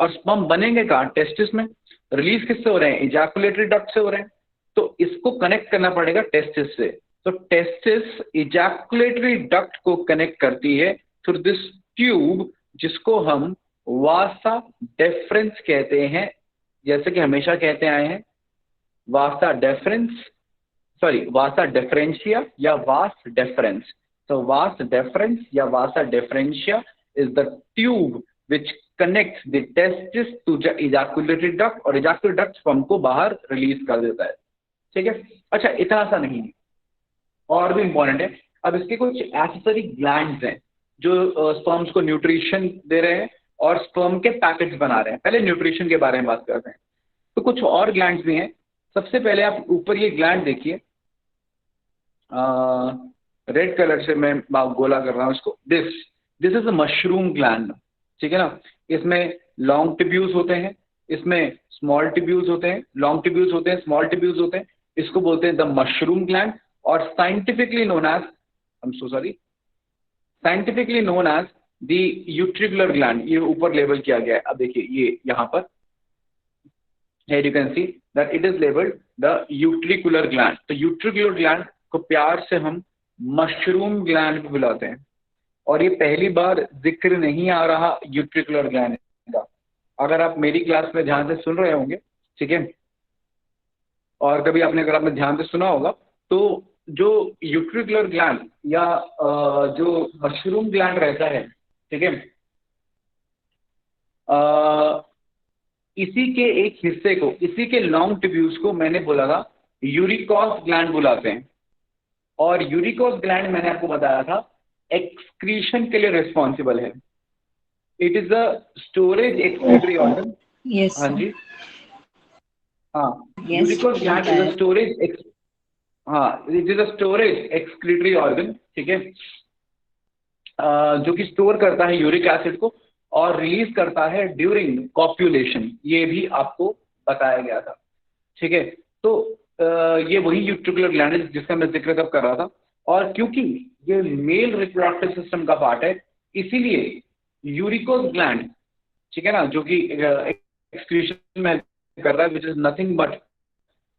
B: और स्पर्म बनेंगे कहाँ? टेस्टिस में। रिलीज किससे हो रहे हैं? इजैकुलेटरी डक्ट से हो रहे हैं। तो इसको कनेक्ट करना पड़ेगा टेस्टिस से। तो टेस्टिस इजैकुलेटरी डक्ट को कनेक्ट करती है थ्रू दिस ट्यूब, जिसको हम वासा डेफरेंस कहते हैं। जैसे कि हमेशा कहते आए हैं, वासा डेफरेंस, सॉरी वासा डेफरेंशिया या वास डेफरेंस। तो vas deferens or vasa deferentia is the tube which connects the testis to ejaculatory duct, और इजैकुलेटरी डक्ट स्पर्म को बाहर रिलीज कर देता है। ठीक है। अच्छा, इतना सा नहीं है, और भी इंपॉर्टेंट है। अब इसके कुछ एक्सेसरी ग्लैंड्स हैं जो स्पर्म्स को न्यूट्रिशन दे रहे हैं और स्पर्म के पैकेट्स बना रहे हैं। पहले न्यूट्रिशन के बारे में बात करते हैं। तो कुछ और ग्लैंड्स भी हैं। सबसे पहले आप ऊपर ये ग्लैंड देखिए, रेड कलर से मैं गोला कर रहा हूँ इसको। This is a mushroom gland. ठीक है ना। इसमें लॉन्ग टिब्यूल्स होते हैं, इसमें स्मॉल टिब्यूल्स होते हैं, लॉन्ग टिब्यूल्स होते हैं, स्मॉल टिब्यूल्स होते हैं। इसको बोलते हैं द मशरूम ग्लैंड, और scientifically known as, scientifically known as the utricular gland. ये ऊपर लेबल किया गया है। अब देखिए ये यहाँ पर, here you can see that it is labeled the utricular gland। तो यूट्रिकुलर ग्लैंड को प्यार से हम मशरूम ग्लैंड भी बुलाते हैं। और ये पहली बार जिक्र नहीं आ रहा यूट्रिकुलर ग्लैंड का। अगर आप मेरी क्लास में ध्यान से सुन रहे होंगे, ठीक है, और कभी आपने अगर आपने ध्यान से सुना होगा, तो जो यूट्रिकुलर ग्लैंड या जो मशरूम ग्लैंड रहता है, ठीक है, इसी के एक हिस्से को, इसी के लॉन्ग ट्यूब्यूल्स को मैंने बोला था यूरिकॉस ग्लैंड बुलाते हैं। और यूरिकॉस ग्लैंड मैंने आपको बताया था एक्सक्रीशन के लिए रिस्पॉन्सिबल है। It is the storage excretory organ.
G: Yes,
B: हाँ
G: sir.
B: जी, हाँ,
G: Yes,
B: यूरिकॉस ग्लैंड
G: पता
B: इज
G: है.
B: अ स्टोरेज, हाँ, it is a storage excretory organ, ठीक है, जो कि स्टोर करता है यूरिक एसिड को और रिलीज करता है ड्यूरिंग कॉप्यूलेशन, ये भी आपको बताया गया था, ठीक है। तो ये वही यूट्रिकुलर ग्लैंड है जिसका मैं जिक्र तब कर रहा था। और क्योंकि ये मेल रिप्रोडक्टिव सिस्टम का पार्ट है, इसीलिए यूरिकोस ग्लैंड, ठीक है ना, जो कि एक्सक्रीशन में कर रहा है, which is nothing but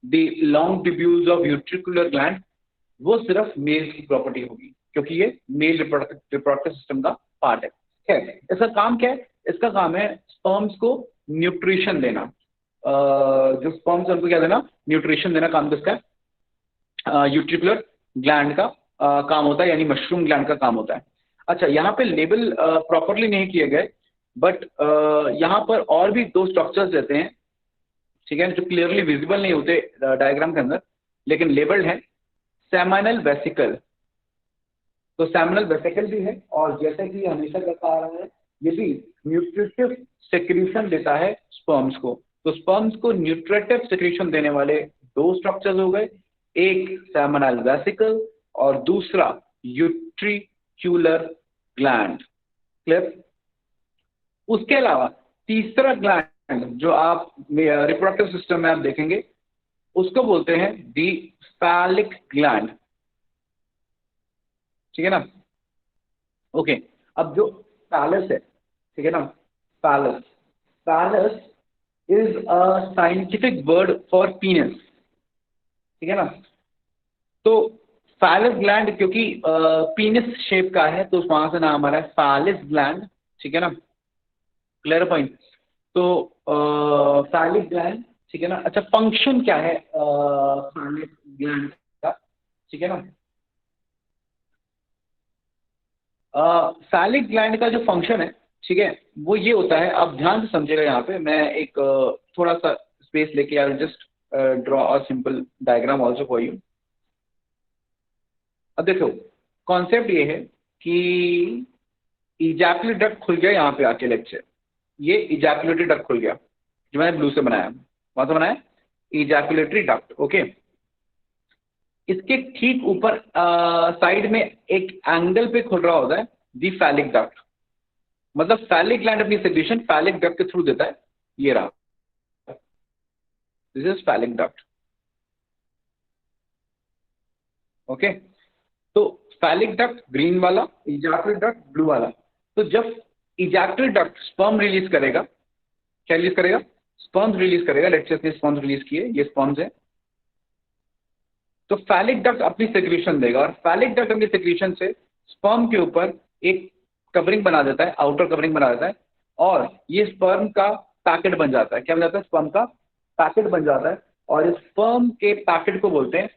B: the long tubules of utricular gland, वो सिर्फ मेल की प्रॉपर्टी होगी क्योंकि ये मेल रिप्रोडक्टिव सिस्टम का पार्ट है। इसका काम क्या है? इसका काम है स्पर्म्स को न्यूट्रिशन देना। जो स्पर्म्स है उनको क्या देना? न्यूट्रिशन देना काम किसका है? यूट्रिकुलर ग्लैंड का काम होता है, यानी मशरूम ग्लैंड का काम होता है। अच्छा, यहाँ पे लेबल प्रॉपरली नहीं किए गए, बट यहाँ पर और भी दो स्ट्रक्चर्स रहते हैं, ठीक है, जो क्लियरली विजिबल नहीं होते डायग्राम के अंदर, लेकिन लेबल्ड है। सेमिनल वेसिकल, तो सेमिनल वेसिकल भी है, और जैसे कि हमेशा कहता आ रहा है, ये भी न्यूट्रिटिव सेक्रीशन देता है स्पर्म्स को। तो स्पर्म्स को न्यूट्रिटिव सेक्रीशन देने वाले दो स्ट्रक्चर्स हो गए, एक सेमिनल वेसिकल और दूसरा यूट्रिक्यूलर ग्लैंड। क्लियर? उसके अलावा तीसरा ग्लैंड जो आप रिप्रोडक्टिव सिस्टम में आप देखेंगे, उसको बोलते हैं दी फैलिक ग्लैंड, ठीक है ना। ओके, अब जो फैलस है, ठीक है ना, phallus, phallus is a scientific word for penis, ठीक है ना। तो फैलस ग्लैंड क्योंकि पीनस शेप का है, तो वहां से नाम आ रहा है फैलिस ग्लैंड, ठीक है ना। Clear point? तो फैलिक ग्लैंड, ठीक है ना। अच्छा, फंक्शन क्या है फैलिक ग्लैंड का, ठीक है ना। फैलिक ग्लैंड का जो फंक्शन है, ठीक है, वो ये होता है, आप ध्यान से समझिएगा। यहाँ पे मैं एक थोड़ा सा स्पेस लेके I just draw a simple diagram also for you. अब देखो, कॉन्सेप्ट ये है कि इजैकुलेटरी डक्ट खुल गया यहाँ पे आके लेक्चर, ये इजैकुलेटरी डक्ट खुल गया जो मैंने ब्लू से बनाया, वहां से बनाया इजैकुलेटरी डक्ट, ओके। इसके ठीक ऊपर साइड में एक एंगल पे खुल रहा होता है दी फैलिक डक्ट, मतलब फैलिक ग्लैंड अपनी सेक्रीशन फैलिक डक्ट के थ्रू देता है। ये रहा, this is phallic duct, okay. तो फैलिक डक्ट ग्रीन वाला, इजैकुलेटरी डक्ट ब्लू वाला। तो जब इजैकुलेटरी डक्ट स्पर्म रिलीज करेगा, क्या रिलीज करेगा? स्पर्म्स रिलीज करेगा। लेट्स से इसने स्पर्म्स रिलीज किए, ये स्पर्म्स है, तो फैलिक डक्ट अपनी सेक्रीशन देगा, और फैलिक डक्ट अपनी सेक्रीशन से स्पर्म के ऊपर एक कवरिंग बना देता है, आउटर कवरिंग बना देता है, और ये स्पर्म का पैकेट बन जाता है। क्या बन जाता है? स्पर्म का पैकेट बन जाता है, और इस स्पर्म के पैकेट को बोलते हैं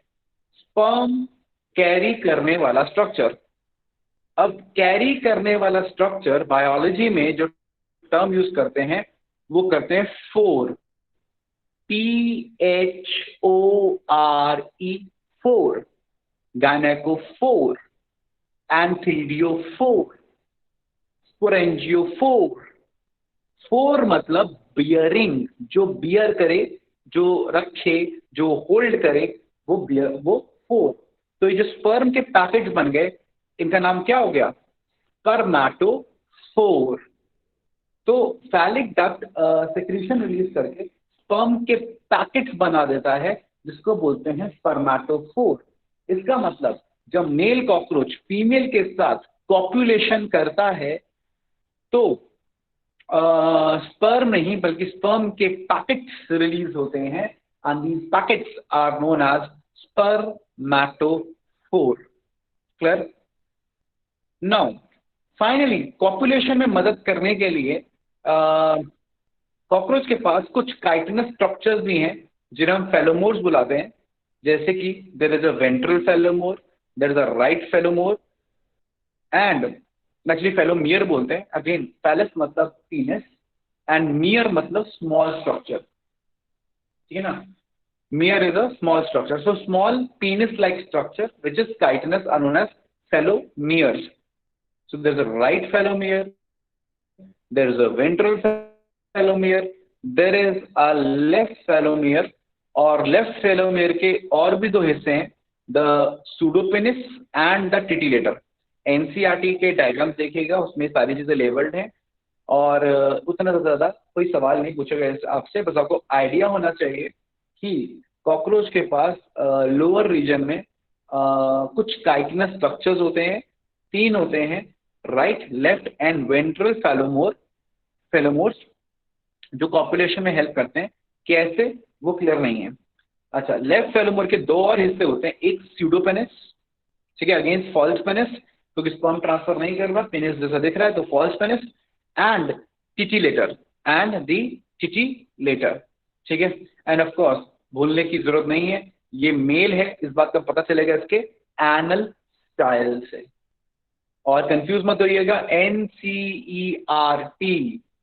B: स्पर्म कैरी करने वाला स्ट्रक्चर। अब कैरी करने वाला स्ट्रक्चर बायोलॉजी में जो टर्म यूज करते हैं वो करते हैं four, PHORE, four, gynecophore, anthidiophore, sporangiophore। Four मतलब बियरिंग, जो बियर करे, जो रखे, जो होल्ड करे, वो बियर, वो फोर। तो ये जो स्पर्म के पैकेट बन गए, इनका नाम क्या हो गया? स्पर्मेटोफोर। तो फैलिक डक्ट सेक्रीशन रिलीज करके स्पर्म के पैकेट्स बना देता है, जिसको बोलते हैं स्पर्मेटोफोर। इसका मतलब जब मेल कॉकरोच फीमेल के साथ कॉपुलेशन करता है, तो स्पर्म नहीं बल्कि स्पर्म के पैकेट्स रिलीज होते हैं, and these packets are known as spermatophore. Clear? Now finally copulation में मदद करने के लिए कॉकरोच के पास कुछ काइटिनस स्ट्रक्चर्स भी हैं जिन्हें हम फेलोमोर्स बुलाते हैं, जैसे कि there is a ventral phallomere, there is a right phallomere, and actually phallomere बोलते हैं। अगेन फैलस मतलब पीनस, एंड मियर मतलब स्मॉल स्ट्रक्चर, ठीक है ना. Mere is a small structure. So small penis-like structure, which is chitinous, are known as phallomeres. So there's a right phallomere, there is a ventral phallomere, there is a left phallomere, और left फेलोमियर के और भी दो हिस्से हैं, the सूडोपेनिस and the टिटिलेटर. NCERT के diagram देखिएगा, उसमें सारी चीजें लेबल्ड हैं और उतना ज्यादा कोई सवाल नहीं पूछेगा आपसे. बस आपको आइडिया होना चाहिए कि कॉकरोच के पास लोअर रीजन में कुछ काइटिनस स्ट्रक्चर्स होते हैं, 3 होते हैं, राइट, लेफ्ट एंड वेंट्रल फेलोमोर्स, जो कॉपुलेशन में हेल्प करते हैं. कैसे, वो क्लियर नहीं है. अच्छा, लेफ्ट फेलोमोर के 2 और हिस्से होते हैं, एक स्यूडोपेनिस, ठीक है, अगेंस्ट फॉल्स पेनिस, क्योंकि स्पर्म ट्रांसफर नहीं कर रहा, पेनिस जैसा दिख रहा है, तो फॉल्स पेनिस, एंड टिटिलेटर ठीक है. एंड ऑफ कोर्स भूलने की जरूरत नहीं है, ये मेल है, इस बात का पता चलेगा इसके एनल स्टाइल से. और कंफ्यूज मत होइएगा, एनसीईआरटी,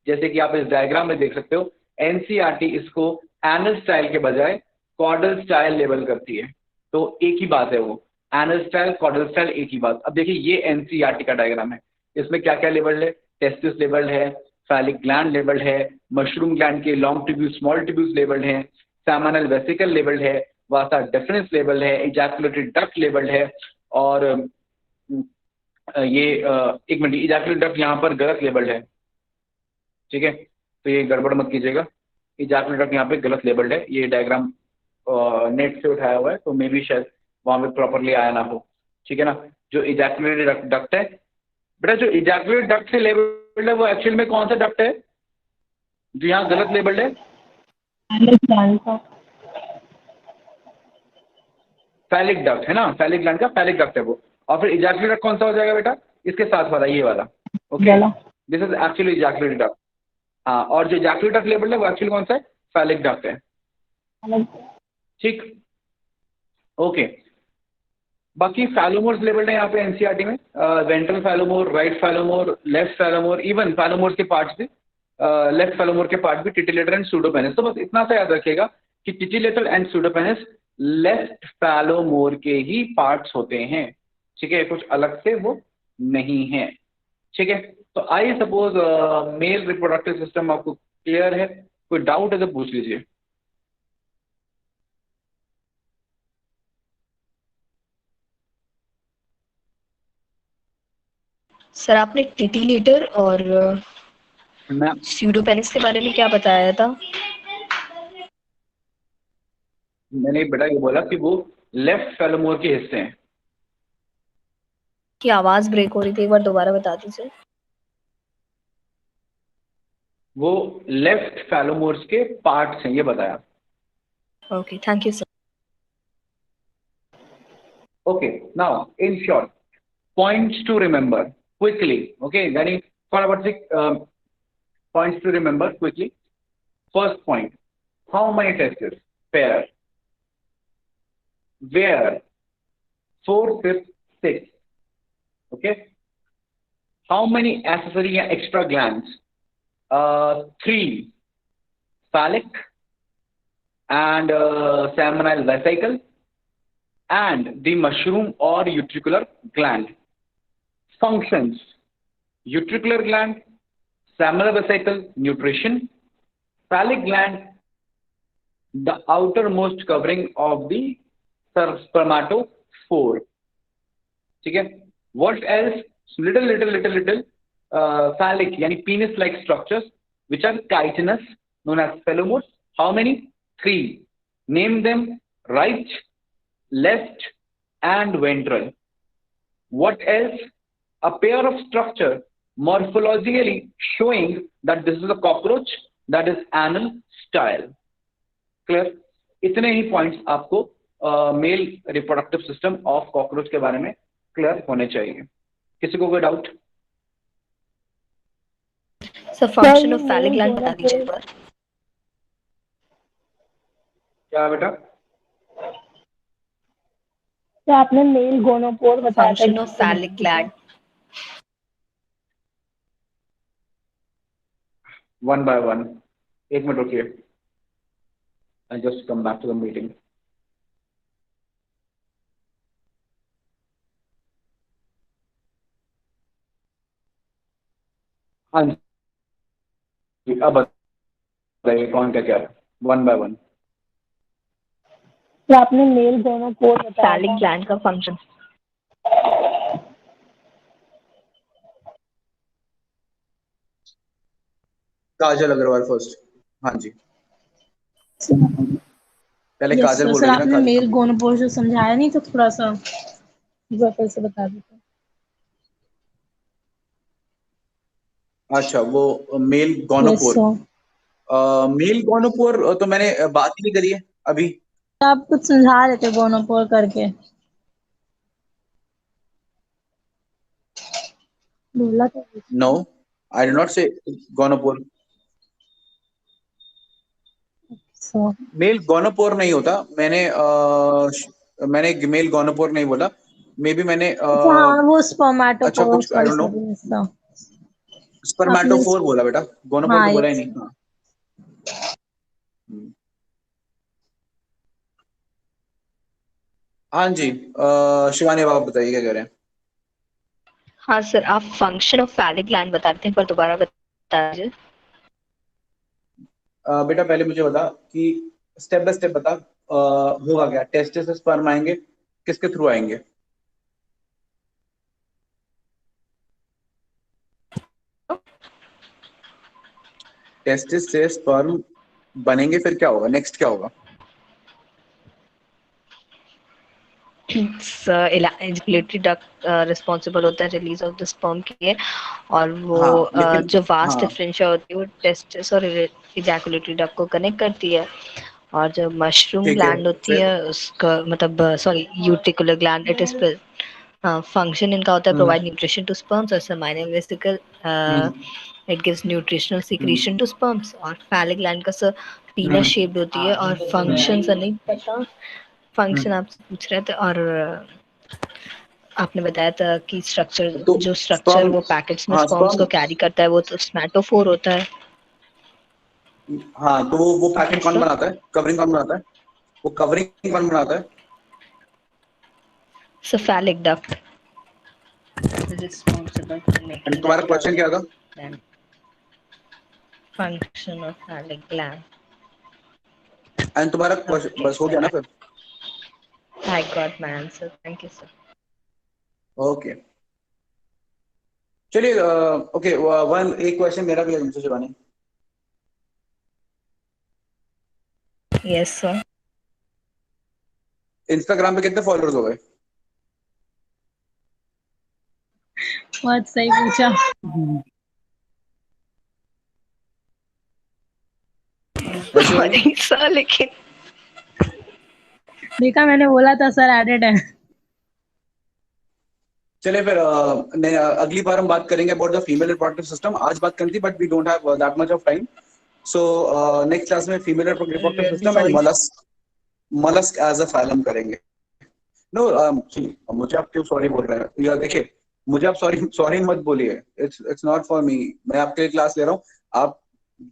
B: जैसे कि आप इस डायग्राम में देख सकते हो, एनसीईआरटी इसको एनल स्टाइल के बजाय कॉर्डल स्टाइल लेबल करती है. तो एक ही बात है वो, एनल स्टाइल कॉर्डल स्टाइल एक ही बात. अब देखिए ये एनसीईआरटी का डायग्राम है, इसमें क्या क्या लेबल्ड है, टेस्टिस लेबल्ड है, फैलिक ग्लैंड लेबल्ड है, मशरूम ग्लैंड के long tubules small tubules labelled है, सेमिनल वेसिकल लेबल्ड है, वासा डेफिनेंस लेबल्ड है, इजैकुलेटरी डक्ट लेबल्ड है. और ये एक मिनट, इजैकुलेटरी डक्ट यहाँ पर गलत लेबल्ड है, ठीक है, तो ये गड़बड़ मत कीजिएगा, इजैकुलेटरी डक्ट यहाँ पे गलत लेबल्ड है. ये डायग्राम नेट से उठाया हुआ है, तो मे भी शायद वहाँ पे प्रॉपरली आया ना हो, ठीक है ना. जो इजैकुलेटरी डक्ट है बेटा, जो इजैकुलेटरी डक्ट से लेबल्ड है, वो एक्चुअल में कौन सा डक्ट है जो यहाँ गलत लेबल्ड है? फैलिक डक्ट है ना, फैलिक ग्लैंड का फैलिक डक्ट है वो. और फिर इजैकुलेटरी डक्ट कौन सा हो जाएगा बेटा? इसके साथ वाला, ये वाला, okay, this is actually ejaculatory duct. हाँ, और जो इजैकुलेटरी डक्ट लेबल्ड है वो एक्चुअली कौन सा है? फैलिक डक्ट है, ठीक, ओके. बाकी फैलोमोर्स लेबल्ड है यहाँ पे एनसीईआरटी में, वेंट्रल फैलोमोर, राइट फैलोमोर, लेफ्ट फैलोमोर, इवन फैलोमोर्स के पार्ट्स भी, लेफ्ट फैलोमोर के पार्ट भी, टिटिलेटर एंड सूडोपेनिस. तो बस इतना सा याद रखिएगा कि टिटिलेटर एंड सूडोपेनिस लेफ्ट फैलोमोर के ही पार्ट्स होते हैं, ठीक है, कुछ अलग से वो नहीं है, ठीक है. तो I suppose mail reproductive system आपको क्लियर है, कोई डाउट है तो पूछ लीजिए.
F: सर आपने टिटिलेटर और स्यूडोपेनिस के बारे में क्या बताया था?
B: मैंने बेटा ये बोला कि वो लेफ्ट फैलोमोर के हिस्से हैं.
F: की आवाज ब्रेक हो रही थी, एक बार दोबारा बता दीजिए.
B: वो लेफ्ट फैलोमोर्स के पार्ट्स हैं, ये बताया.
F: Okay, thank you sir.
B: Okay, now in short, points to remember quickly, okay, Danny, for about 6 points to remember quickly. First point, how many testes? Pair. Where? 4, 5, 6. Okay. How many accessory and extra glands? 3. Phallic and seminal vesicle and the mushroom or utricular gland. Functions: utricular gland, seminal vesicle, nutrition, phallic gland, the outermost covering of the spermatophore. ठीक है. What else? Little phallic यानी penis like structures which are chitinous, known as phallomeres. How many? 3. Name them: right, left and ventral. What else? A pair of structure morphologically showing that this is a cockroach, that is anal style. Clear? इतने ही points आपको mail reproductive system of cockroach के बारे में clear होने चाहिए. किसी को कोई doubt?
F: Sir function of phallic gland बता दीजिए एक बार.
B: क्या बेटा?
C: तो आपने मेल गोनोपोर बताया था.
F: Function of phallic gland.
A: one by one. एक मिनट रुकिए, I'll just come back to the meeting. हाँ जी, अब बताइए कौन क्या क्या है, वन बाय वन।
C: तो आपने मेल दोनों कोड बताया
F: फैलिक
C: था।
F: ग्लैंड का फंक्शन।
A: काजल अग्रवाल फर्स्ट। हाँ जी, पहले
D: यस
A: काजल
D: सर।
A: बोल
D: सर
A: रही थी ना,
D: आपने
A: काजल
D: मेल
A: कंप्लीट।
D: गोनोपोर जो समझाया नहीं तो थोड़ा सा एक बार फिर से बता देते।
A: अच्छा, वो male
D: yes
A: gonopore.
D: Sir.
A: Male gonopore तो मैंने बात ही नहीं करी है अभी।
D: आप कुछ समझा रहे थे गोनोपोर करके, बोला तो।
A: नो, आई डिड नॉट से गोनोपोर।
D: सर
A: मेल गोनोपोर नहीं होता, मैंने मेल गोनोपोर नहीं बोला। मे बी मैंने
D: अच्छा हाँ, वो
A: अच्छा
D: स्पर्मेटोफोर,
A: कुछ आई
D: sorry
A: don't know,
D: sorry sir. आपने
A: स्पर्मेटोफोर बोला बेटा, गोनोपोर
D: हाँ
A: तो बोला ही
D: यस।
A: नहीं। हाँ। हम्म। हाँ जी, शिवानी, अब आप बताइए क्या कह रहे हैं।
F: हाँ सर, आप फंक्शन ऑफ फैलिक ग्लैंड बताते हैं, पर दोबारा बता दीजिए।
A: बेटा पहले मुझे बता कि स्टेप बाय स्टेप बता, होगा क्या, टेस्टिस से स्पर्म आएंगे, किसके थ्रू आएंगे। टेस्टिस से स्पर्म बनेंगे, फिर क्या होगा, नेक्स्ट क्या होगा।
F: एजिकुलेटरी डक्ट रिस्पॉन्सिबल होता है रिलीज ऑफ द स्पर्म के लिए, और वो
A: हाँ लेकिन,
F: जो वास्ट
A: हाँ
F: डिफरेंशिया होती है वो टेस्टिस और एजिकुलेटरी डक्ट को कनेक्ट करती है। और जो मशरूम
A: ठीक है,
F: ग्लैंड होती
A: फिर।
F: है उसका मतलब sorry utricular gland, it is function इनका होता है
A: hmm
F: provide nutrition to sperms, और seminal vesicle
A: hmm
F: it gives nutritional
A: hmm
F: secretion to sperms. और फैलिक ग्लैंड का सर पीनस
A: हम्म
F: शेप्ड होती है, और फंक्शन सर नहीं पता, फंक्शन
A: हम्म।
F: आपसे पूछ रहे थे। और आपने बताया था कि स्ट्रक्चर,
A: तो
F: जो स्ट्रक्चर
A: स्पर्म,
F: वो पैकेट्स में
A: हाँ
F: स्पर्म्स को
A: स्पर्म,
F: कैरी करता है वो तो स्मैटोफोर होता है।
A: हाँ तो वो पैकेट
F: यस
A: कौन
F: सर।
A: बनाता है, कवरिंग कौन बनाता है, वो कवरिंग कौन बनाता है।
F: Cephalic duct is responsible for making
A: And
F: that
A: तुम्हारा क्वेश्चन
F: covering.
A: क्या था।
F: Then function of phallic gland.
A: And तुम्हारा क्वेश्चन
F: Okay,
A: बस हो गया
F: sir.
A: ना फिर।
F: I got my answer. Thank you, sir.
A: Okay, चलिए। ओके, वन एक क्वेश्चन मेरा भी है तुमसे शिवानी।
F: Yes, sir.
A: इंस्टाग्राम पे कितने फॉलोअर्स हो गए।
D: बहुत सही पूछा।
A: है शिवानी।
F: Sorry, sir, लेकिन
D: देखा, मैंने बोला था सर एडेड है।
A: चलिए फिर, अगली बार हम बात करेंगे about the female reproductive system. आज बात करनी थी but we don't have that much of time. So next class में female reproductive
F: really
A: system and
F: sorry.
A: Mollusc, mollusc as a phylum करेंगे। नो, मुझे आप क्यों सॉरी बोल रहे हैं, या देखिए, मुझे आप सॉरी सॉरी मत बोलिए, इट्स नॉट फॉर मी। मैं आपके लिए क्लास ले रहा हूँ, आप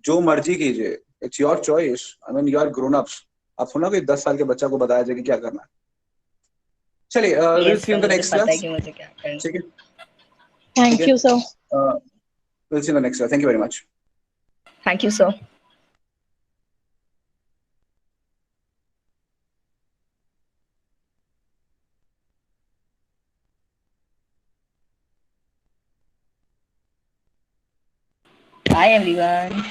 A: जो मर्जी कीजिए, it's your choice. I mean you are grown ups. आप सुना कि 10 साल के बच्चा को बताया जाए कि क्या करना है। चलिए, will
F: Yes,
A: see
F: sir.
A: In the
F: मुझे
A: नेक्स्ट
F: पता है
A: क्लास।
F: कि मुझे क्या करना।
A: ठीक है, ठीक
D: थैंक
A: है,
D: you sir.
A: Will see in the next class, thank you very much.
F: Thank you, sir. Bye, everyone.